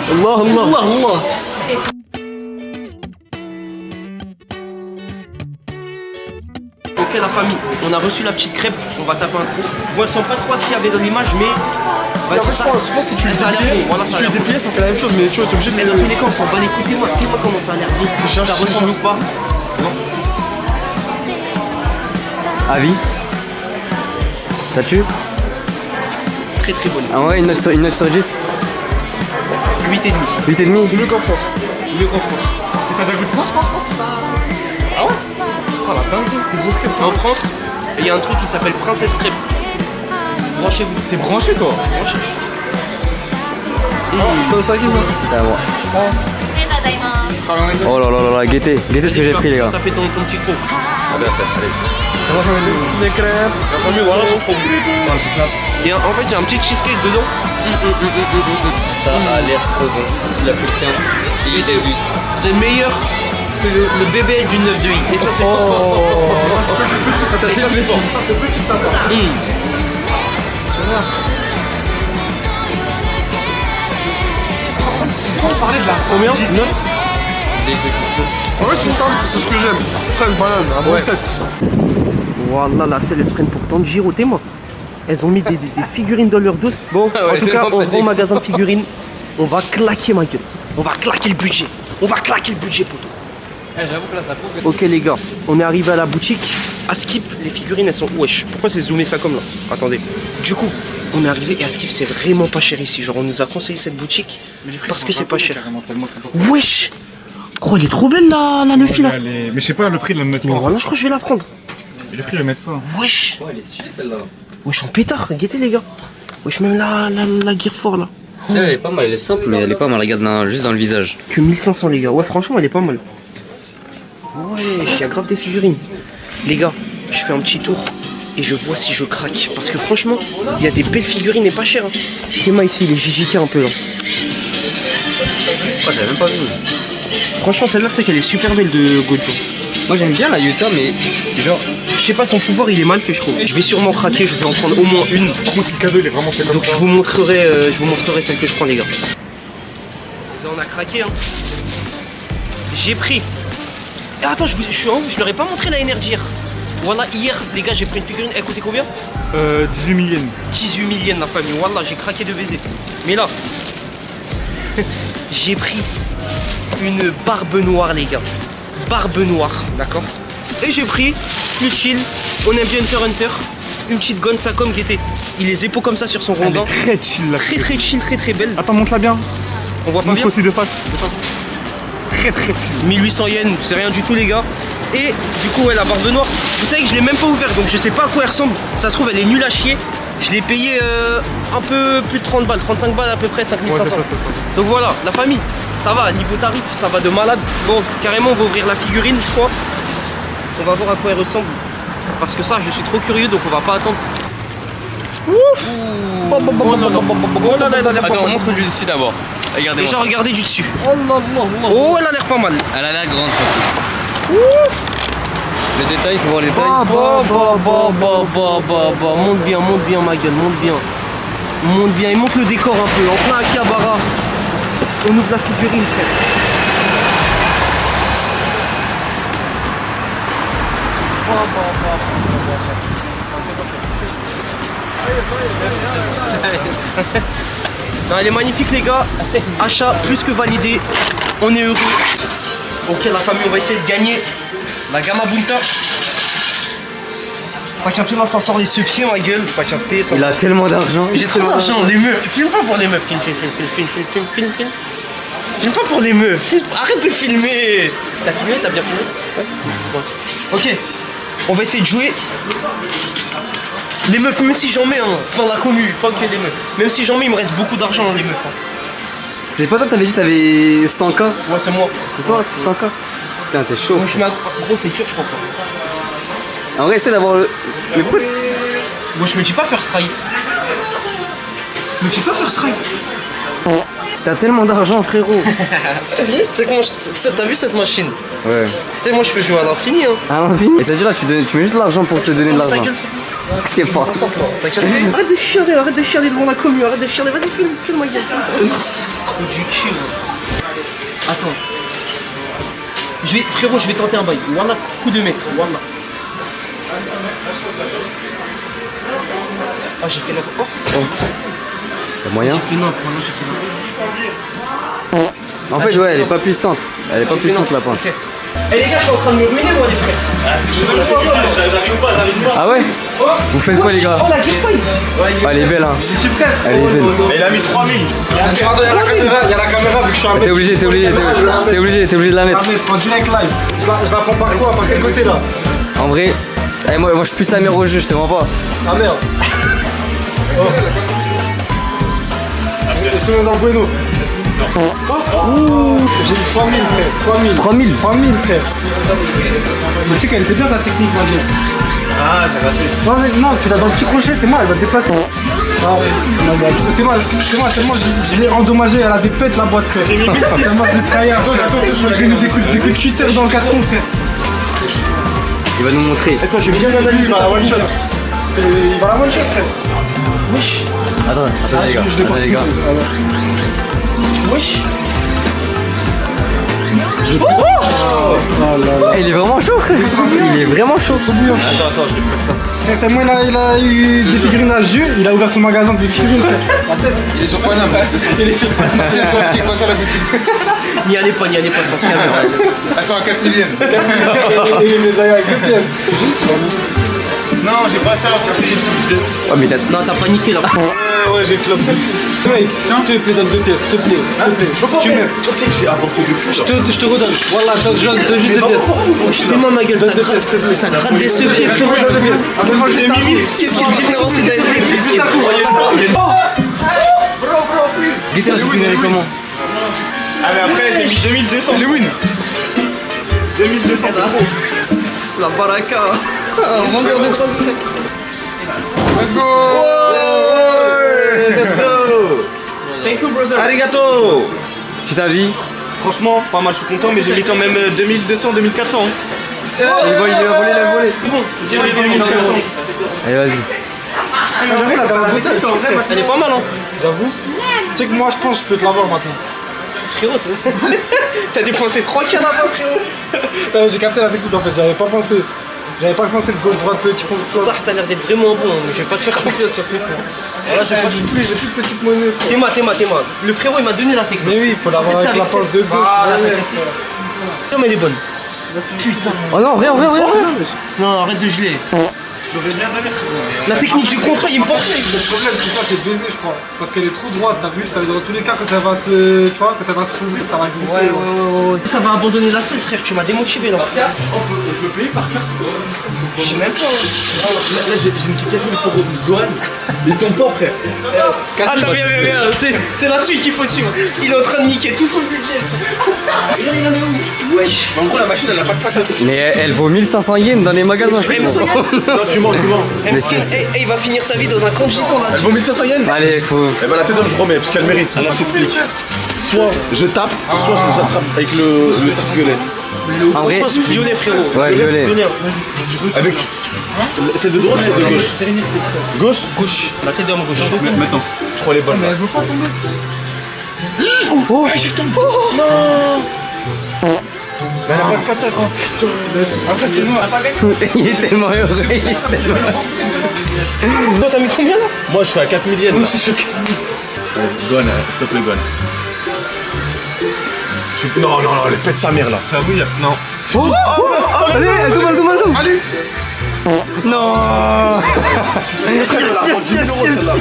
Ok la famille, on a reçu la petite crêpe, on va taper un coup. Bon, elle ressemble pas trop à ce qu'il y avait dans l'image, mais... Ouais, je pense si tu le déplies, voilà, si tu le déplies, ça fait la même chose, mais tu vois, t'es obligé de... Mais dans tous les cas, on s'en bat les couilles, moi comment ça a l'air bon. Ça ressemble ou pas? Non. Avis? Ça tue? très très bonne. Ah ouais, une note sur 10. 8,5. 8,5. C'est mieux qu'en France. Mieux qu'en France. T'as déjà goûté ça en France? Ah ouais? Oh la dingue, des grosses crêpes. En France, il y a un truc qui s'appelle Princesse Crêpe. Branchez-vous. T'es branché toi? Branchez. C'est ça qui ça? C'est à moi. Oh là là là là, guettez ce que j'ai pris les gars. Taper ton petit croc. Ah bien fait, allez. Des crêpes. Enfin mieux, voilà, j'ai trop voulu. Et en fait, j'ai un petit cheesecake dedans. Ça a l'air trop bon. Il a pris le sien. Il était juste. C'est meilleur que le bébé du 9 de I. Et ça, c'est Ça c'est petit, ça fait très fort. Ça c'est petit ta part. Combien 9. En fait, c'est simple, c'est ce que j'aime. 13 bananes, un bon 7. Voilà, la selle, elles se prennent pour tant de giroter, moi. Elles ont mis des figurines dans leur dos. Bon, en tout cas, on se rend au magasin de figurines. On va claquer ma gueule. On va claquer le budget. On va claquer le budget, poto. J'avoue que là ça prouve. Ok, les gars, on est arrivé à la boutique. À Skip, les figurines, elles sont. Wesh, pourquoi c'est zoomé ça comme là? Attendez. Du coup, on est arrivé et à Skip, c'est vraiment pas cher ici. Genre, on nous a conseillé cette boutique parce que c'est pas cher. Wesh! Oh, elle est trop belle la Luffy là. Mais je sais pas, le prix le mettre Mais pas. voilà, je crois que je vais la prendre. Le prix le mettre pas. Wesh! Ouais, elle est stylée celle-là. Wesh, en pétard, guettez les gars. Wesh, même la Gear 4 là. Elle est pas mal, elle est simple, mais elle est pas mal. Regarde juste dans le visage. Que 1500 les gars. Ouais, franchement, elle est pas mal. Ouais, il y a grave des figurines. Les gars, je fais un petit tour et je vois si je craque. Parce que franchement, il y a des belles figurines et pas chères. Hein. Théma ici, les JJK un peu là. Oh, j'avais même pas vu. Franchement, celle-là, tu sais qu'elle est super belle de Gojo. Moi j'aime bien la Yuta, mais genre. Je sais pas, son pouvoir il est mal fait, je trouve. Je vais sûrement craquer, je vais en prendre au moins une. Par contre, le cadeau il est vraiment fait comme Donc ça. je vous montrerai celle que je prends, les gars. Là, on a craqué, hein. J'ai pris. Et attends, je leur ai pas montré la Energir. Voilà, hier, les gars, j'ai pris une figurine. Elle coûtait combien? 18 000 yens. 18 000 yens, la famille. Wallah, j'ai craqué de baiser. Mais là, j'ai pris une barbe noire, les gars. Barbe noire, d'accord? Et j'ai pris une chill. On aime bien Hunter Hunter. Une petite Gonsacom qui était. Il les épaules comme ça sur son Elle rondin. est très chill là. Très très chill, très très belle. Attends, montre-la bien. On voit pas Montre bien. aussi de face. Très très chill. 1800 yens, c'est rien du tout, les gars. Et du coup, ouais, la barbe noire. Vous savez que je l'ai même pas ouverte, donc je sais pas à quoi elle ressemble. Ça se trouve, elle est nulle à chier. Je l'ai payé un peu plus de 30 balles, 35 balles à peu près, 5500. Ouais, c'est ça. Donc voilà, la famille, ça va, niveau tarif, ça va de malade. Bon, carrément, on va ouvrir la figurine, je crois. On va voir à quoi elle ressemble. Parce que ça, je suis trop curieux, donc on va pas attendre. Ouf! Oh là là, elle a l'air pas Attends, mal. montre du dessus d'abord. Regardez. Déjà, regardez du dessus. Oh, elle a l'air pas mal. Elle a l'air grande surtout. Le détail, il faut voir les détails. Monte bien ma gueule, monte bien. Monte bien, et monte le décor un peu, en plein Akihabara. On ouvre la figurine, frère. Non, elle est magnifique les gars. Achat plus que validé. On est heureux. Ok la famille, on va essayer de gagner la Gamma Bunta. Pas capté là, ça sort les pieds ma gueule. Pas capté ça. Il a tellement d'argent. J'ai trop d'argent, les meufs. Filme pas pour les meufs. Filme. Filme pas pour les meufs. Arrête de filmer. T'as filmé? T'as bien filmé? Ouais. Ok. On va essayer de jouer. Les meufs, même si j'en mets, hein. Enfin la commu, pas que les meufs. Même si j'en mets, il me reste beaucoup d'argent dans les meufs. Hein. C'est pas toi, t'avais dit t'avais 100K? Ouais, c'est moi. C'est toi, 100K? Putain, t'es chaud. Moi, je mets gros, c'est dur, je pense. Hein. En vrai, essaie d'avoir le prix. Moi, je me dis pas first try. T'as tellement d'argent, frérot. Tu sais comment t'as vu cette machine? Ouais. Tu sais, moi, je peux jouer à l'infini. Hein. À l'infini. Et ça veut dire là, tu mets juste de l'argent pour te donner de Ta l'argent. gueule, T'es pas. T'as capté? Arrête de chialer devant la commu, arrête de chialer, vas-y filme ma gueule, filme. Trop du cul. Attends. Frérot, je vais tenter un bail. Voilà, coup de maître, voilà. Ah, j'ai fait la... Oh, Y'a moyen? j'ai fait non. En fait, ouais, elle est pas puissante. Elle est pas puissante la pince. Eh les gars, je suis en train de me ruiner moi les frères. Ah ouais? Vous faites quoi les gars? Oh la Gear 5. Ah, elle est belle hein. J'y suis presque. Elle est belle. Il a mis 3000. Il y a la caméra vu que je suis un mec. T'es obligé de la mettre. En direct live. Je la prends par quoi? Par quel côté là? En vrai, moi je suis plus la mère au jeu, je te mens pas. Ah merde. Oh. Est-ce qu'on est dans le bueno? Oh. J'ai mis 3000 frère. 3000 frère. Mais tu sais qu'elle était bien ta technique Magie. Ah j'ai raté. Non, tu l'as dans le petit crochet, t'es moi, elle va te déplacer. T'es moi, tellement je l'ai endommagé, elle a des pètes la boîte frère. J'ai mis 1600. Tellement je l'ai trahi. Attends, j'ai mis des coups de cutter dans le carton frère. Il va nous montrer. Attends, je vais bien l'analyser, il va la one shot. Il va la one shot frère. Wesh. Attends les gars. Attends les gars. Wesh. Il est vraiment chaud frère. Il est vraiment chaud. Attends, je vais mettre ça. Frère, tellement il a eu des figurines à jeu, il a ouvert son magasin de figurines frère. La tête. Il est sur Paname. Il est sur Paname. C'est quoi ça la boutique? N'y allez pas, sans se calmer. Elles sont à 4 millions. Et les aïeux avec 2 pièces. Non, j'ai pas assez avancé. Oh mais Non, t'as paniqué là. Ouais, j'ai flop. Mec, s'il te plaît, donne 2 pièces, s'il te plaît. Si tu veux. Tu sais que j'ai avancé de fou. Je te redonne. Voilà, je donne juste 2 pièces. Fais-moi ma gueule, ça gratte des sepiers, frérot. J'ai mis 1000. Qu'est-ce qui est différent, c'est de la SDF. Bro, please. Guettez la figurine elle est comment? Ah, mais après, j'ai mis 2200. J'ai win. 2200 euros. La baraka. Un vendeur de 30 minutes. Let's go. Let's go. Thank you, brother. Arigato. Tu t'as vu? Franchement, pas mal, je suis content, mais j'ai mis quand même 2200, 2400. Il a volé. Bon, J'ai mis 2400. Allez vas-y. J'avoue, la dernière bouteille, elle est pas mal, hein. J'avoue. Tu sais que moi, je pense que je peux te l'avoir maintenant. Frérot, t'as dépensé 3 cannes là-bas, frérot. J'ai capté la technique en fait, j'avais pas pensé. J'avais pas pensé le gauche-droite, petit pont. Ça, t'as l'air d'être vraiment bon, mais je vais pas te faire confiance sur ce coup. Voilà, j'ai plus de petite monnaie. T'es-moi. Le frérot, il m'a donné la technique. Mais oui, il faut l'avoir avec la force de gauche. Non, mais elle est bonne. Putain. Oh non, rien. Non, arrête de geler. La technique du contrôle, il me portait. Le problème, c'est ça, c'est baisé, je crois. Parce qu'elle est trop droite, t'as vu? Ça veut dire dans tous les cas, quand elle va se. Tu vois, quand elle va se rouvrir, ça va glisser. Ouais. Ça va abandonner la salle, frère, tu m'as démotivé là. Je peux payer par carte. Je sais même pas. Là, j'ai une petite carte pour Gohan. Il tombe pas, frère. Attends, viens. C'est la suite qu'il faut suivre. Il est en train de niquer tout son budget. Il en est où? Wesh. En gros, la machine, elle a pas de patate. Mais elle vaut 1500 yens dans les magasins je crois. Non, tu mens. Et il va finir sa vie dans un compte gitan là. Elle vaut 1500 yens. Allez faut... Eh ben la tête d'homme je remets parce qu'elle mérite. Alors je t'explique. Soit je tape, soit j'attrape avec le cercle violet. En vrai... Violet, frérot. Ouais, violet. Avec... C'est de droite ou c'est de gauche? Gauche. La tête d'homme gauche. Maintenant. Je crois les bonnes. Mais elle veut pas tomber. Oh, j'ai tombé. Non. Mais elle a pas de patate. Après c'est moi. Il est tellement heureux. Toi, t'as mis combien là? Moi je suis à 4000 yens. Moi aussi je suis à 4000. Gohan, s'il te plaît Gohan. Non, elle pète sa mère là. Ça oui, non. Allez, elle tombe. Allez. Non.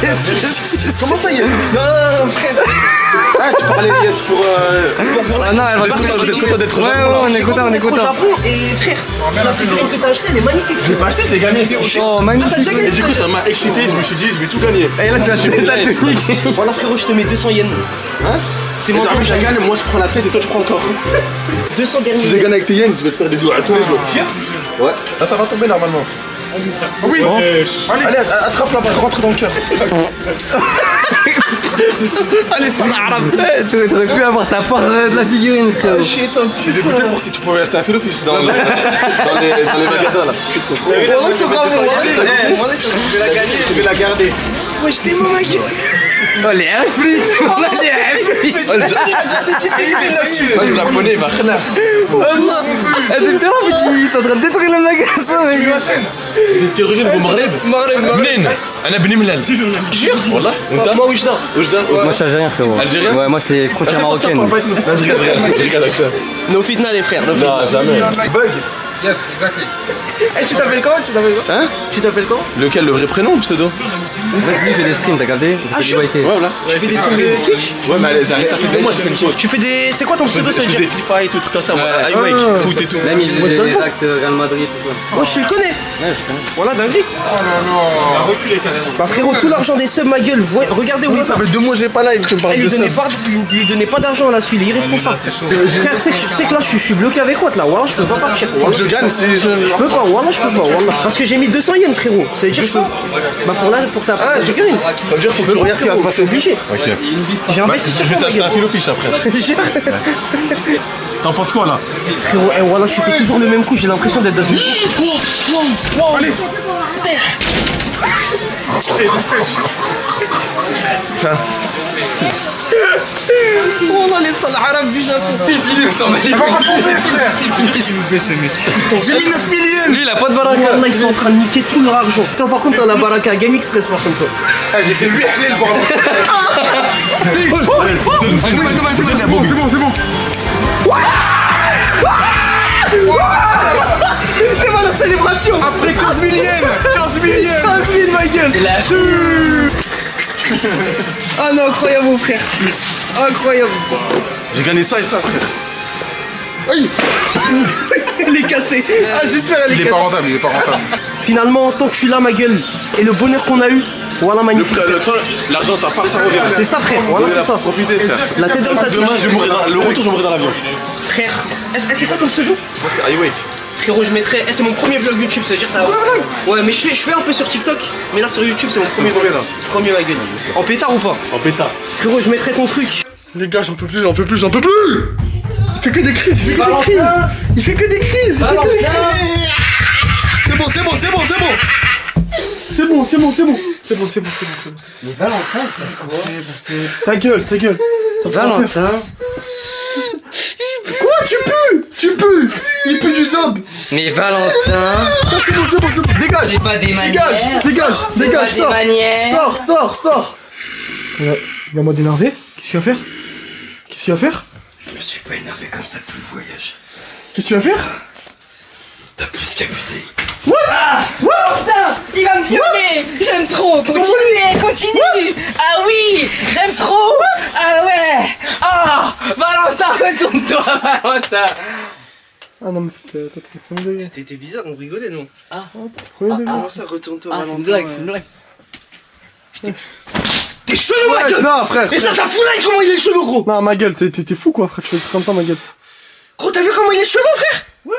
Yes. Comment ça, yes? Non, frère. Ah, tu parlais yes pour Ah non, elle va Vous êtes content d'être au Ouais, Japon. on est content. Et frère, la figurine que t'as achetée, elle est magnifique. Je l'ai pas acheté, je l'ai gagné. Oh, magnifique. Et du coup, ça m'a excité, je me suis dit, je vais tout gagner. Et là, tu vas te la tunique. Voilà, frérot, je te mets 200 yens. Hein? C'est Mais mon après, je la gagne, moi je prends la tête et toi tu prends encore. 200 derniers. Si je gagne avec tes yens, je vais te faire des doigts tous les jours. Ouais. Là, ça va tomber normalement. Oui. Allez, attrape-la, rentre dans le cœur. Allez, ça l'arabe. T'aurais pu avoir ta part de la figurine, frérot. Je suis étonné. J'ai dégoûté pour que tu pouvais acheter un filo fiche dans les magasins là. Voilà, c'est grave. Je vais la gagner, je vais la garder. Ouais, je t'ai mon mec. Oh, les frites. Le japonais il va khla. Depuis tout à l'heure, ils sont en train de détruire le magasin, mec. Vous êtes quelle origine vous Maghreb? منين؟ أنا بني ملال. Jure. والله. Moi, Oujda. وجدان. Moi, je suis algérien, frérot. Algérien? Ouais, moi, c'est frontière marocaine. Là, je rigole avec ça. Nos fitna, les frères. Non, jamais. Bug. Yes, exactly. Eh, tu t'appelles comment? Hein? Tu t'appelles comment? Lequel, le vrai prénom ou le pseudo? En fait, lui, il fait des streams, t'as capté? Ah, chaud. Ouais, voilà. Tu fais des streams de Twitch? Ouais, mais j'arrête, ça fait 2 mois que je fais une chose. Tu fais des. C'est quoi ton pseudo, ça veut Je fais dire? des FIFA et tout, trucs comme ça, moi. Ouais. Highwake, foot et tout. Même il faisait des actes Real Madrid, tout ça. Moi, je le connais. Ouais, je connais. Voilà, dinguerie. Il a reculé carrément. Bah, frérot, tout l'argent des subs, ma gueule. Regardez où il Ça fait 2 mois que j'ai pas live, tu me parles Eh, de ça. lui donnez pas d'argent là, celui, il est irresponsable. Frère, tu sais que là, je suis bloqué avec quoi là? Voilà, je peux pas partir. Faut que je gagne si je. Je peux pas, voilà, je peux pas, voilà. Parce que j'ai mis 200 yens, frérot. Ça veut dire que. Bah, pour ta figurine. Ça veut dire faut que tu regardes ce qui va se passer. Obligé. Ok. J'ai investi sur Je vais toi, t'acheter un ma filo fiche après. gueule. T'en penses quoi là? Frérot, eh, voilà, je fais toujours le même coup, j'ai l'impression d'être dans une. Allez! Putain. Oh là, les sales arabes du Japon. Il s'en met les On va pas tomber, frère! J'ai mis 9 millions! Lui, il a pas de baraka. Là, ils sont en train de niquer tout leur argent. Toi, par contre, t'as la baraka à GameX stress par contre, toi. Ah, j'ai fait 8 halal pour avancer. C'est bon. T'es mal en célébration. Après 15 000 yens! 15 000 yens! 15 000, ma gueule. Ah non, incroyable, mon frère. Incroyable. J'ai gagné ça et ça, frère. Aïe. Elle est cassée. Ah, j'espère elle est Il est cassée. pas rentable, il est pas rentable. Finalement, tant que je suis là, ma gueule, et le bonheur qu'on a eu, voilà, magnifique. L'argent, ça part, ça revient. C'est ça, frère. Voilà, c'est ça. Profitez, frère. La tête dans le tas. Demain, je mourrai dans le retour, je mourrai dans l'avion. Frère, c'est quoi ton pseudo? Moi, c'est Highwake. Frérot, je mettrais. C'est mon premier vlog YouTube, ça veut dire ça. Ouais, mais je fais un peu sur TikTok, mais là sur YouTube, c'est mon premier vlog. Premier, ma gueule. En pétard ou pas? En pétard. Frérot, je mettrais ton truc. Les gars, j'en peux plus. Il fait que des crises, Il fait que des crises. C'est bon. Mais Valentin, il se passe quoi? Ta gueule. Ça me fait peur. Valentin. Quoi? Tu pues. Il pue du zob. Mais Valentin. Ah, c'est bon. Dégage. C'est pas des manières. Dégage. C'est pas des manières. Sors. Il est en mode énervé. Qu'est-ce qu'il va faire? Je me suis pas énervé comme ça tout le voyage. Qu'est-ce qu'il va faire? T'as plus qu'abusé. Putain, il va me violer. J'aime trop. Continue. Ah oui, j'aime trop. Ah ouais. Ah, Valentin, retourne-toi, Valentin. Ah non, mais t'es premier degré. T'étais bizarre, on rigolait, non? T'es premier degré. Comment ça, retourne-toi, Ah, c'est une Valentin? blague. T'es chelou, ma gueule! Non, frère. Et ça fout là, comment il est chelou, gros! Non, ma gueule, t'es fou quoi, frère. Tu fais des trucs comme ça, ma gueule. Gros, t'as vu comment il est chelou, frère? Ouais.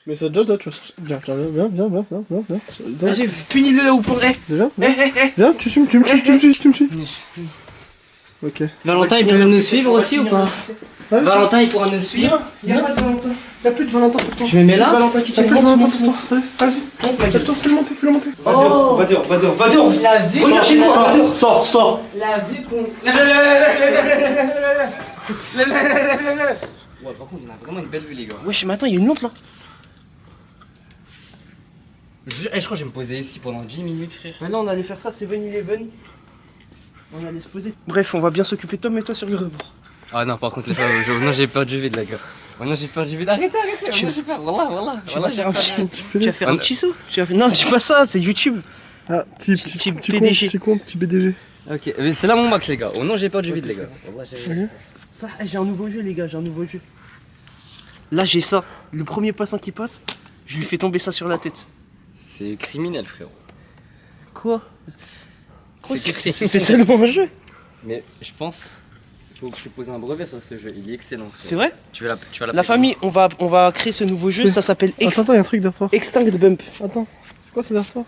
Mais ça déjà, tu vois. Viens. Vas-y, punis-le là où pour. Viens, tu me suis. Ok. Valentin, il peut nous suivre aussi ou pas? Valentin, il pourra nous suivre? Y'a pas de Valentin. Y'a plus de Valentin pour toi. Je me mets là? Valentin qui Y'a plus de Valentin pour toi. Allez, vas-y. Lève-toi, fais-le monter. Oh! Va dehors. La vue. Regarde chez toi, va dehors. Sors. La vue qu'on. Ouais, par contre, on a vraiment une belle vue, les gars. Wesh, mais attends, il y a une lampe là. Je crois que je vais me poser ici pendant 10 minutes, frère. Maintenant, on allait faire ça, 7-Eleven. On allait se poser. Bref, on va bien s'occuper de toi, mets-toi sur le rebord. Ah non, par contre, les femmes, non, j'ai peur du vide, les gars. Maintenant, j'ai peur du vide. Arrêtez. Maintenant, j'ai peur. Voilà. Tu vas faire un petit saut. Non, dis pas ça, c'est YouTube. Ah, petit PDG. Petit BDG. Ok, mais c'est là mon max, les gars. Oh non, j'ai peur du vide, les gars. Wallah, Ça, j'ai un nouveau jeu, les gars, Là, j'ai ça. Le premier passant qui passe, je lui fais tomber ça sur la tête. C'est criminel, frérot. Quoi? C'est C'est seulement un jeu. Mais je pense qu'il faut que je pose un brevet sur ce jeu. Il est excellent. Frérot. C'est vrai? Tu vas La famille, on va créer ce nouveau jeu, ça s'appelle Attends, y'a un truc derrière toi. Extinct Bump. Attends, c'est quoi ça derrière toi?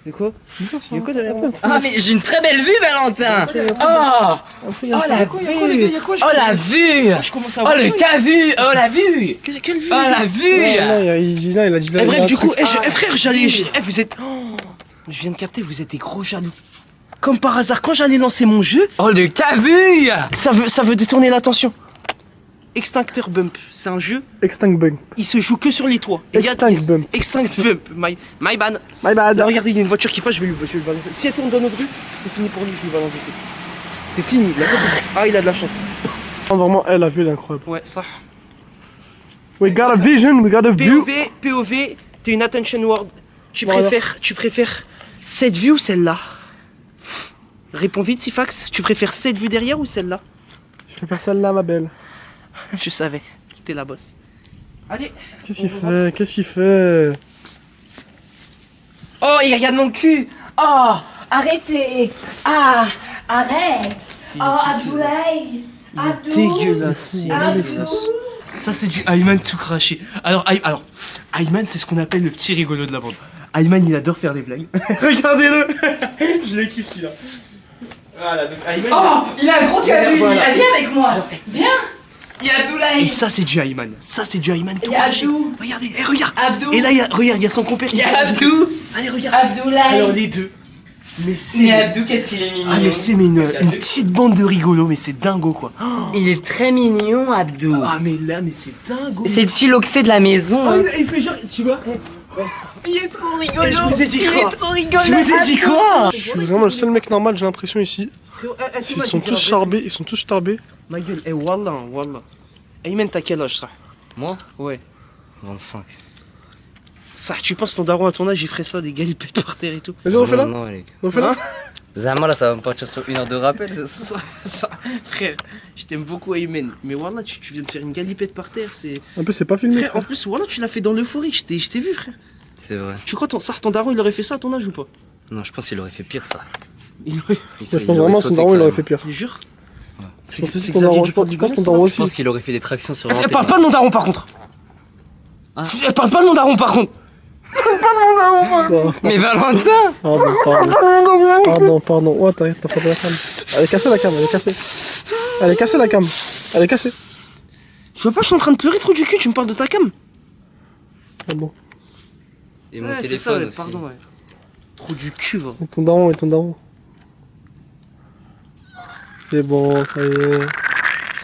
De quoi? Bizarre ça. Y'a quoi derrière? Ah, mais j'ai une très belle vue, Valentin. Oh, la vue. Oh, la vue. Je commence à Oh, voir. le cavu. Oh, la vue. Quelle vue? Oh, la vue. Il a dit là. Bref, du coup, frère, vous êtes. Oh, je viens de capter, vous êtes des gros jaloux. Comme par hasard, quand j'allais lancer mon jeu, Oh, le cavu. ça veut détourner l'attention. Extincteur Bump, c'est un jeu, Extinct Bump. il se joue que sur les toits. Et il y a- Extinct Bump. Extinct Bump, my bad. My bad. Là, regardez, il y a une voiture qui passe, je vais lui balancer. Si elle tourne dans notre rue, c'est fini pour lui, je lui balance dessus. C'est fini. Ah, il a de la chance. Vraiment, elle a vu, elle est incroyable. Ouais, ça. We got a vision, we got a view. POV, t'es une attention word. Tu Voilà. préfères cette vue ou celle-là? Réponds vite, Sifax. Tu préfères cette vue derrière ou celle-là? Je préfère celle-là, ma belle. Je savais. T'es la bosse. Allez. Qu'est-ce qu'il fait? Qu'est-ce qu'il fait? Oh, il regarde mon cul. Oh, arrêtez. Ah, arrête. Oh, Abdoulaye. Abdou. Dégueulasse. Abdou. Ça, c'est du Ayman tout craché. Alors, Ayman, c'est ce qu'on appelle le petit rigolo de la bande. Ayman, il adore faire des blagues. Regardez-le. Je le kiffe, celui-là. Voilà, donc Ayman. Oh, il a un gros cabu. Voilà. Viens avec moi. Viens. Il y a Et Abdoulaye. ça, c'est du Ayman. Ça, c'est du Ayman tout Il y a craché. Abdou. Regardez, regarde. Abdou. Et là, regarde, il y a son compère qui Il y a sort. Abdou. Allez, regarde. Abdoulaye. Alors, les deux. Mais c'est. Mais Abdou, qu'est-ce qu'il est mignon. Ah, mais c'est une petite bande de rigolos, mais c'est dingo, quoi. Il est très mignon, Abdou. Ah, mais là, mais c'est dingo. C'est le petit loxé de la maison. Ah, hein. il fait genre, tu vois. Il est trop rigolo. Et je vous ai dit Il quoi? est trop rigolo. Je vous ai dit quoi? Je suis vraiment le seul mec normal, j'ai l'impression ici. Frérot, Ils sont tous charbés, ils sont tous charbés. Ma gueule, wallah, wallah. Ayman, t'as quel âge, ça? Moi Ouais. 25. Ça, tu penses ton daron à ton âge, il ferait ça, des galipettes par terre et tout? Vas-y, refais-la. Non, les gars. Refais-la. Zama, là, ça va me partir sur 1 heure de rappel, c'est ça? Frère, je t'aime beaucoup, Ayman. Mais wallah, tu viens de faire une galipette par terre, c'est. En plus, c'est pas filmé. Frère, en plus, wallah, tu l'as fait dans l'euphorie, je t'ai vu, frère. C'est vrai. Tu crois ton daron, il aurait fait ça à ton âge ou pas? Non, je pense qu'il aurait fait pire, ça. Il aurait. Je pense vraiment son daron, il aurait fait pire. Je te jure. Je pense que ton daron, je pense que ton daron Je aussi. pense qu'il aurait fait des tractions sur Elle l'antenne. parle pas de mon daron, par contre. Ah. Elle parle pas de mon daron, par contre. Non. Mais Valentin. Pardon. Oh, t'as frappé la cam. Elle est cassée la cam, elle est cassée. Elle est cassée la cam. Elle est cassée. Tu vois pas, je suis en train de pleurer trop du cul, tu me parles de ta cam. Ah bon. Et mon Ouais, c'est téléphone ça, ouais, aussi. pardon, ouais. Trop du cul, va. Et ton daron. C'est bon, ça y est.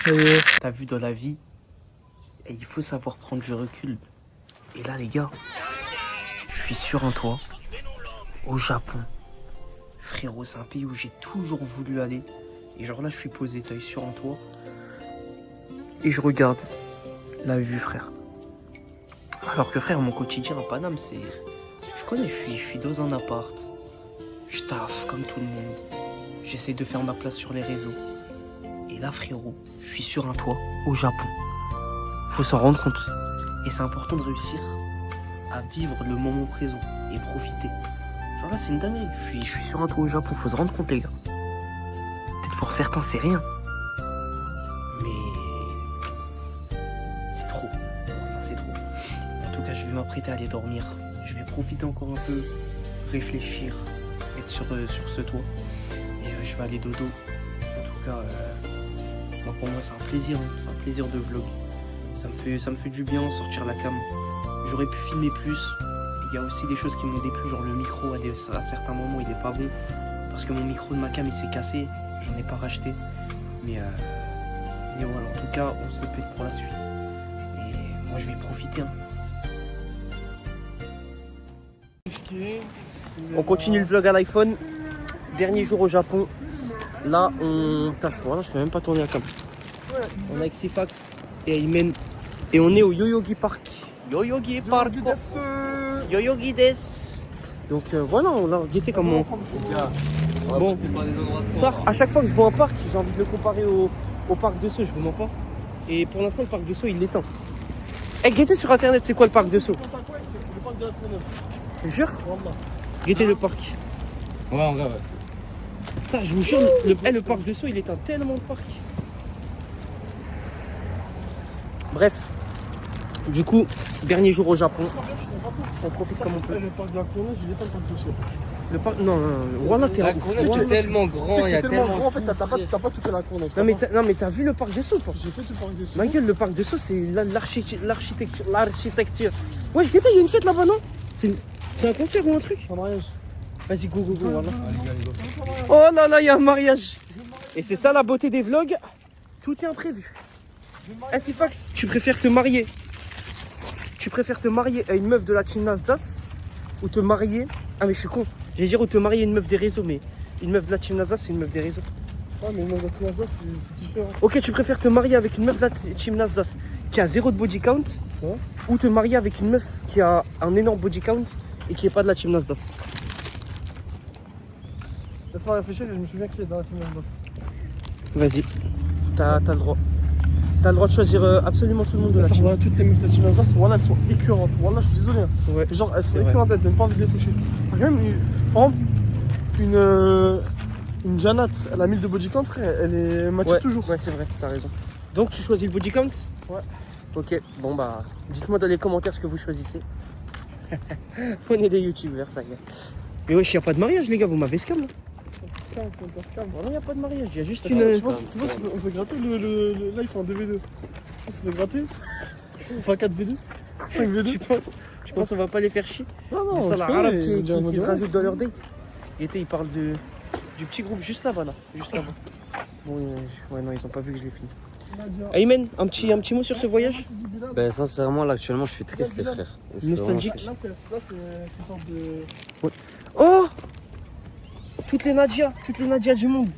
Ça y est. T'as vu dans la vie, et il faut savoir prendre du recul. Et là, les gars, je suis sur un toit, au Japon. Frérot, c'est un pays où j'ai toujours voulu aller. Et genre là, je suis posé, t'as vu, sur un toit. Et je regarde la vue, frère. Alors que, frère, mon quotidien à Paname, c'est... Tu connais, je suis dans un appart. Je taffe comme tout le monde. J'essaie de faire ma place sur les réseaux. Et là, frérot, je suis sur un toit, au Japon. Faut s'en rendre compte. Et c'est important de réussir à vivre le moment présent et profiter. Genre là, c'est une dinguerie. Je suis sur un toit au Japon, faut se rendre compte, les gars. Peut-être pour certains, c'est rien. Mais... c'est trop. Enfin, c'est trop. En tout cas, je vais m'apprêter à aller dormir. Je vais profiter encore un peu, réfléchir, être sur ce toit. Et je vais aller dodo. En tout cas, pour moi, c'est un plaisir. Hein. C'est un plaisir de vlog. Ça me fait du bien sortir la cam. J'aurais pu filmer plus. Il y a aussi des choses qui m'ont déplu, genre le micro à certains moments il est pas bon. Parce que mon micro de ma cam il s'est cassé, j'en ai pas racheté. Mais voilà, en tout cas on se pète pour la suite. Et moi je vais y profiter. Hein. On continue le vlog à l'iPhone. Dernier jour au Japon. Là on. Putain, je peux même pas tourner la cam. On est avec Sifax et Ayman. Et on est au Yoyogi Park. Yoyogi Park. Yoyogi des. Donc voilà, on l'a guetté comme on. Bon, ça, à chaque fois que je vois un parc, j'ai envie de le comparer au parc de Sceaux, je vous mens pas. Et pour l'instant, le parc de Sceaux, il l'éteint. Eh, guettez sur internet, c'est quoi le parc de Sceaux? Le parc de la Treneuve. Je jure? Guettez le parc. Ouais, en vrai, ouais. Ça, je vous jure, le parc de Sceaux, il éteint tellement de parcs. Bref. Du coup, dernier jour au Japon. On profite comme on peut. Le parc de la Treneuve, il est le parc de Sceaux. Le parc. Non, voilà, t'es La Courneuve, c'est tellement grand, il y a tellement. grand, en fait, t'as pas tout fait la Courneuve. Non, mais t'as vu le parc de Sceaux, toi? J'ai fait tout le parc de Sceaux. Ma gueule, le parc de Sceaux, c'est l'architecture. Ouais, je il y a une fête là-bas, non? C'est un concert ou un truc? Un mariage. Vas-y, go, voilà. Oh là là, il y a un mariage. Et c'est ça la beauté des vlogs. Tout est imprévu. Ainsi, Fax, tu préfères te marier à une meuf de la Team Nasdaq ou te marier... Ah mais je suis con. J'allais dire ou te marier à une meuf des réseaux, mais une meuf de la Team Nasdaq, c'est une meuf des réseaux. Ah mais une meuf de la Team Nasdaq, c'est différent. Ok, tu préfères te marier avec une meuf de la Team Nasdaq qui a zéro de body count, ou te marier avec une meuf qui a un énorme body count et qui est pas de la team Nasdaq. Laisse-moi réfléchir, je me souviens qui est dans la team Nasdaq. Vas-y, t'as le droit. T'as le droit de choisir absolument tout le monde de la team. Voilà, toutes les meufs de la team Nasdaq, voilà, elles sont écœurantes. Voilà, je suis désolé. Hein. Ouais. Genre, elles sont C'est vrai. écœurantes, elles donnent pas envie de les toucher. Par exemple, par exemple, une Janat, elle a 1000 de body count, frère, elle est matchée Ouais, toujours. ouais, c'est vrai, t'as raison. Donc tu choisis le body count? Ouais. Ok, bon bah, dites-moi dans les commentaires ce que vous choisissez. On est des youtubeurs, ça y est. Mais wesh, y'a pas de mariage les gars, vous m'avez scam là. Vraiment y'a pas de mariage, y'a juste une... Tu penses qu'on peut gratter le live en 2v2? Tu penses qu'on peut gratter? Enfin 4v2? 5v2? Tu penses on va pas les faire chier? Non, Des non, salariés je arabes connais, qui il y a un se modèle, rajoutent c'est dans leur bon. date. Il parle du petit groupe juste là-bas là. Juste là-bas. Bon, ouais non, ils ont pas vu que je l'ai fini. Aymen, un petit mot sur ce voyage? Ben sincèrement là actuellement je suis triste les frères. Je suis Nostalgique. vraiment triste. Là, c'est une sorte de. Oh, toutes les Nadia du monde.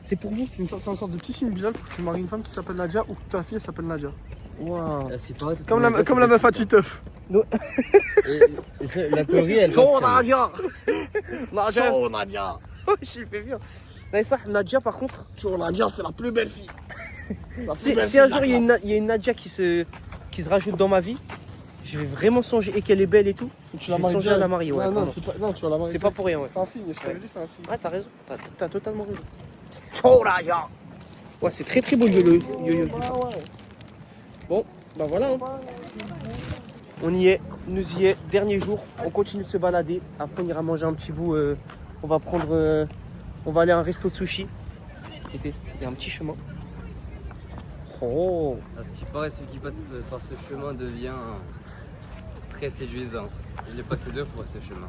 C'est pour vous. C'est une sorte de petit signe Bilal pour que tu maries une femme qui s'appelle Nadia ou que ta fille elle s'appelle Nadia. Waouh. Est-ce qu'il paraît que Comme la meuf à Titeuf. La théorie elle Oh passe, Nadia. Nadia. Oh Nadia. Je fais bien. Non, ça, Nadia par contre. Oh Nadia, c'est la plus belle fille. Si un jour il y a une Nadia qui se rajoute dans ma vie, je vais vraiment songer et qu'elle est belle et tout. Tu je vais songer à la marier. Ouais, non, vraiment. non, tu vas la marier. C'est pas pour rien. Ouais. C'est un signe, je t'avais dit, c'est un signe. Ouais, t'as raison. T'as totalement raison. Oh Nadia. Ouais, c'est très beau le yo-yo. Bon, bah voilà. Hein. On y est, nous y est, dernier jour. On continue de se balader. Après, on ira manger un petit bout. On va aller à un resto de sushi. Écoutez, il y a un petit chemin. Oh. À ce qui paraît, celui qui passe par ce chemin devient très séduisant. Je l'ai passé 2 fois ce chemin.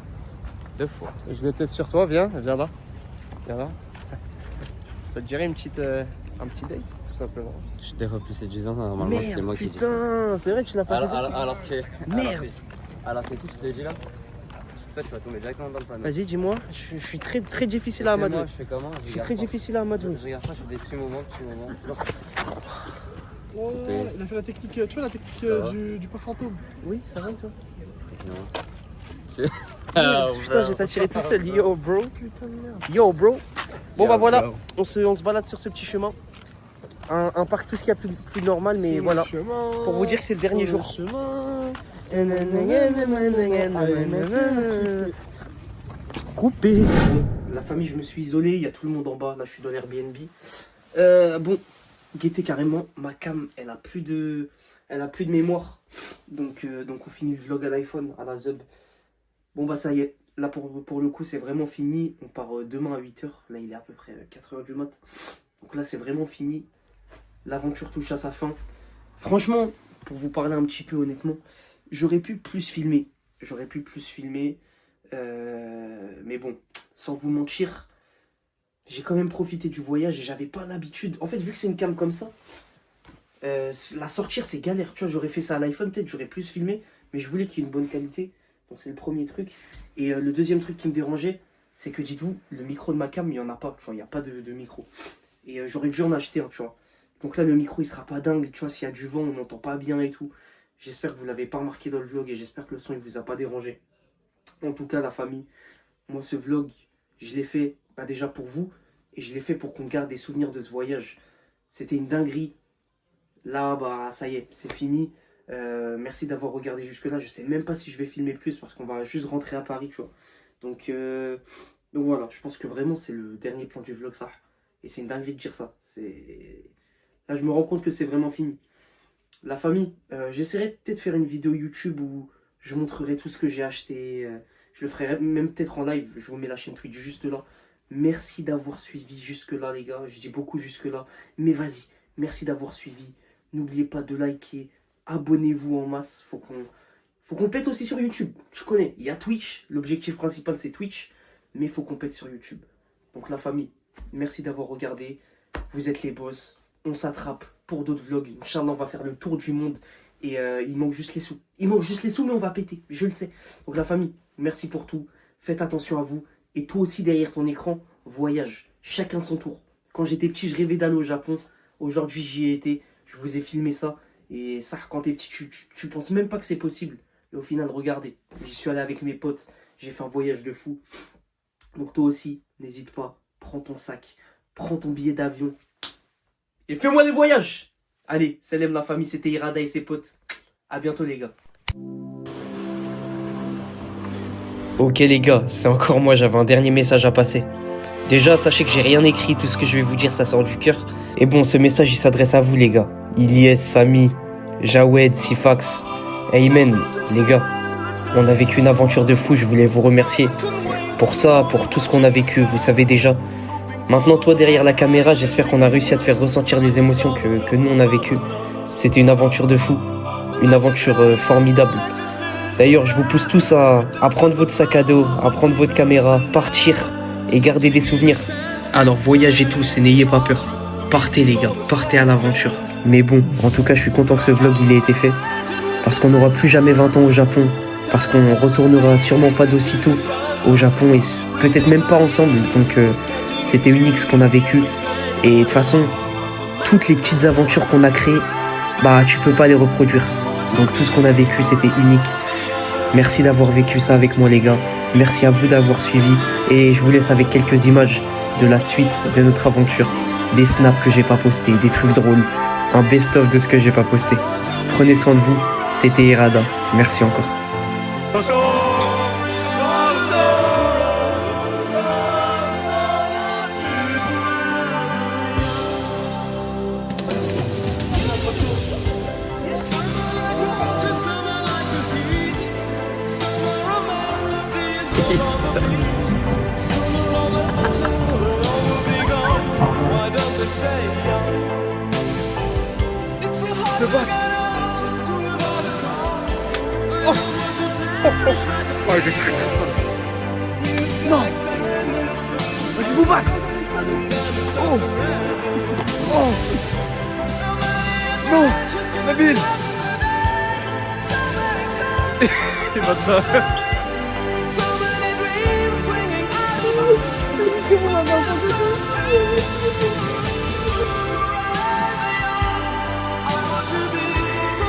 2 fois. Je le teste sur toi, viens là. Viens là. Ça te dirait un petit date, tout simplement. Je suis 2 fois plus séduisant, normalement c'est moi qui dis ça. Putain, c'est vrai que tu l'as passé. Alors que. Merde. Alors que si tu te le dis là, en fait tu vas tomber directement dans le panneau. Vas-y, dis-moi, je suis très difficile à amadouer. Moi je fais comment? Je suis très difficile à amadouer. Je regarde pas, je fais des petits moments. Oh, il a fait la technique, tu vois la technique du pas fantôme. Oui, ça va toi? Ah, putain, j'ai attiré tout seul. Yo bro. Putain de merde. Yo bro. Bon bah voilà, on se balade sur ce petit chemin. Un parc tout ce qu'il y a plus normal, mais voilà. Pour vous dire que c'est le dernier jour. Coupé. Bon, la famille, je me suis isolé, il y a tout le monde en bas, là je suis dans l'Airbnb. Bon, guettez carrément, ma cam, elle a plus de mémoire. Donc on finit le vlog à l'iPhone, à la Zub. Bon bah ça y est, là pour le coup c'est vraiment fini. On part demain à 8h, là il est à peu près 4h du mat. Donc là c'est vraiment fini. L'aventure touche à sa fin. Franchement, pour vous parler un petit peu honnêtement, j'aurais pu plus filmer. Mais bon, sans vous mentir, j'ai quand même profité du voyage et j'avais pas l'habitude. En fait, vu que c'est une cam comme ça, la sortir c'est galère. Tu vois, j'aurais fait ça à l'iPhone, peut-être j'aurais plus filmé, mais je voulais qu'il y ait une bonne qualité. Donc c'est le premier truc. Et le deuxième truc qui me dérangeait, c'est que dites-vous, le micro de ma cam, il n'y en a pas. Tu vois, il n'y a pas de micro. Et j'aurais dû en acheter un, tu vois. Donc là, le micro, il sera pas dingue. Tu vois, s'il y a du vent, on n'entend pas bien et tout. J'espère que vous l'avez pas remarqué dans le vlog et j'espère que le son, il vous a pas dérangé. En tout cas, la famille, moi, ce vlog, je l'ai fait déjà pour vous. Et je l'ai fait pour qu'on garde des souvenirs de ce voyage. C'était une dinguerie. Là, bah, ça y est, c'est fini. Merci d'avoir regardé jusque-là. Je sais même pas si je vais filmer plus parce qu'on va juste rentrer à Paris, tu vois. Donc voilà, je pense que vraiment, c'est le dernier plan du vlog, ça. Et c'est une dinguerie de dire ça. Là, je me rends compte que c'est vraiment fini. La famille, j'essaierai peut-être de faire une vidéo YouTube où je montrerai tout ce que j'ai acheté. Je le ferai même peut-être en live. Je vous mets la chaîne Twitch juste là. Merci d'avoir suivi jusque-là, les gars. Je dis beaucoup jusque-là. Mais vas-y, merci d'avoir suivi. N'oubliez pas de liker. Abonnez-vous en masse. Faut qu'on pète aussi sur YouTube. Je connais. Il y a Twitch. L'objectif principal, c'est Twitch. Mais il faut qu'on pète sur YouTube. Donc la famille, merci d'avoir regardé. Vous êtes les boss. On s'attrape pour d'autres vlogs. Inch'Allah, on va faire le tour du monde. Et il manque juste les sous. Il manque juste les sous, mais on va péter. Je le sais. Donc la famille, merci pour tout. Faites attention à vous. Et toi aussi, derrière ton écran, voyage. Chacun son tour. Quand j'étais petit, je rêvais d'aller au Japon. Aujourd'hui, j'y ai été. Je vous ai filmé ça. Et ça, quand t'es petit, tu penses même pas que c'est possible. Et au final, regardez, j'y suis allé avec mes potes, j'ai fait un voyage de fou. Donc toi aussi, n'hésite pas, prends ton sac, prends ton billet d'avion et fais-moi des voyages. Allez, salam la famille, c'était Irada et ses potes. À bientôt les gars. Ok les gars, c'est encore moi, j'avais un dernier message à passer. Déjà, sachez que j'ai rien écrit, tout ce que je vais vous dire, ça sort du cœur. Et bon, ce message, il s'adresse à vous les gars. Ilyes, Samy, Jawed, Sifax, Aymen, les gars. On a vécu une aventure de fou, je voulais vous remercier. Pour ça, pour tout ce qu'on a vécu, vous savez déjà. Maintenant, toi derrière la caméra, j'espère qu'on a réussi à te faire ressentir les émotions que nous on a vécues. C'était une aventure de fou, une aventure formidable. D'ailleurs, je vous pousse tous à prendre votre sac à dos, à prendre votre caméra, partir et garder des souvenirs. Alors voyagez tous et n'ayez pas peur. Partez les gars, partez à l'aventure. Mais bon, en tout cas, je suis content que ce vlog il ait été fait. Parce qu'on n'aura plus jamais 20 ans au Japon. Parce qu'on retournera sûrement pas d'aussitôt au Japon et peut-être même pas ensemble. Donc c'était unique ce qu'on a vécu. Et de toute façon, toutes les petites aventures qu'on a créées, bah tu peux pas les reproduire. Donc tout ce qu'on a vécu, c'était unique. Merci d'avoir vécu ça avec moi les gars. Merci à vous d'avoir suivi. Et je vous laisse avec quelques images de la suite de notre aventure. Des snaps que j'ai pas postés, des trucs drôles. Un best-of de ce que j'ai pas posté. Prenez soin de vous. C'était Irada. Merci encore. Non. Vas-y, vous battre. Oh. Oh. Non. Nabil. Il va te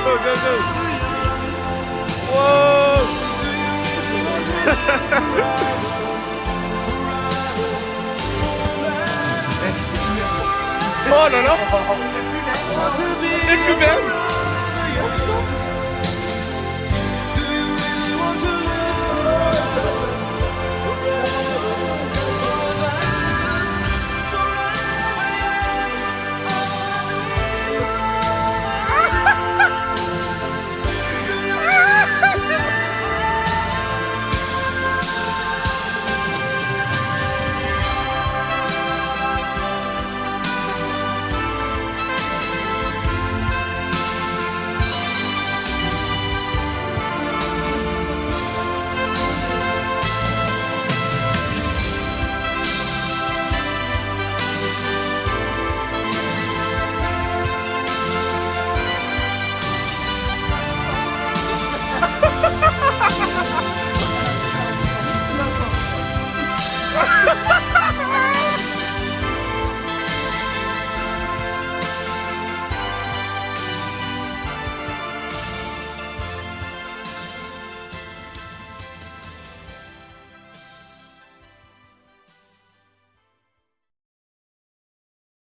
Oh, go, go. Whoa. Oh là là. C'est plus vert.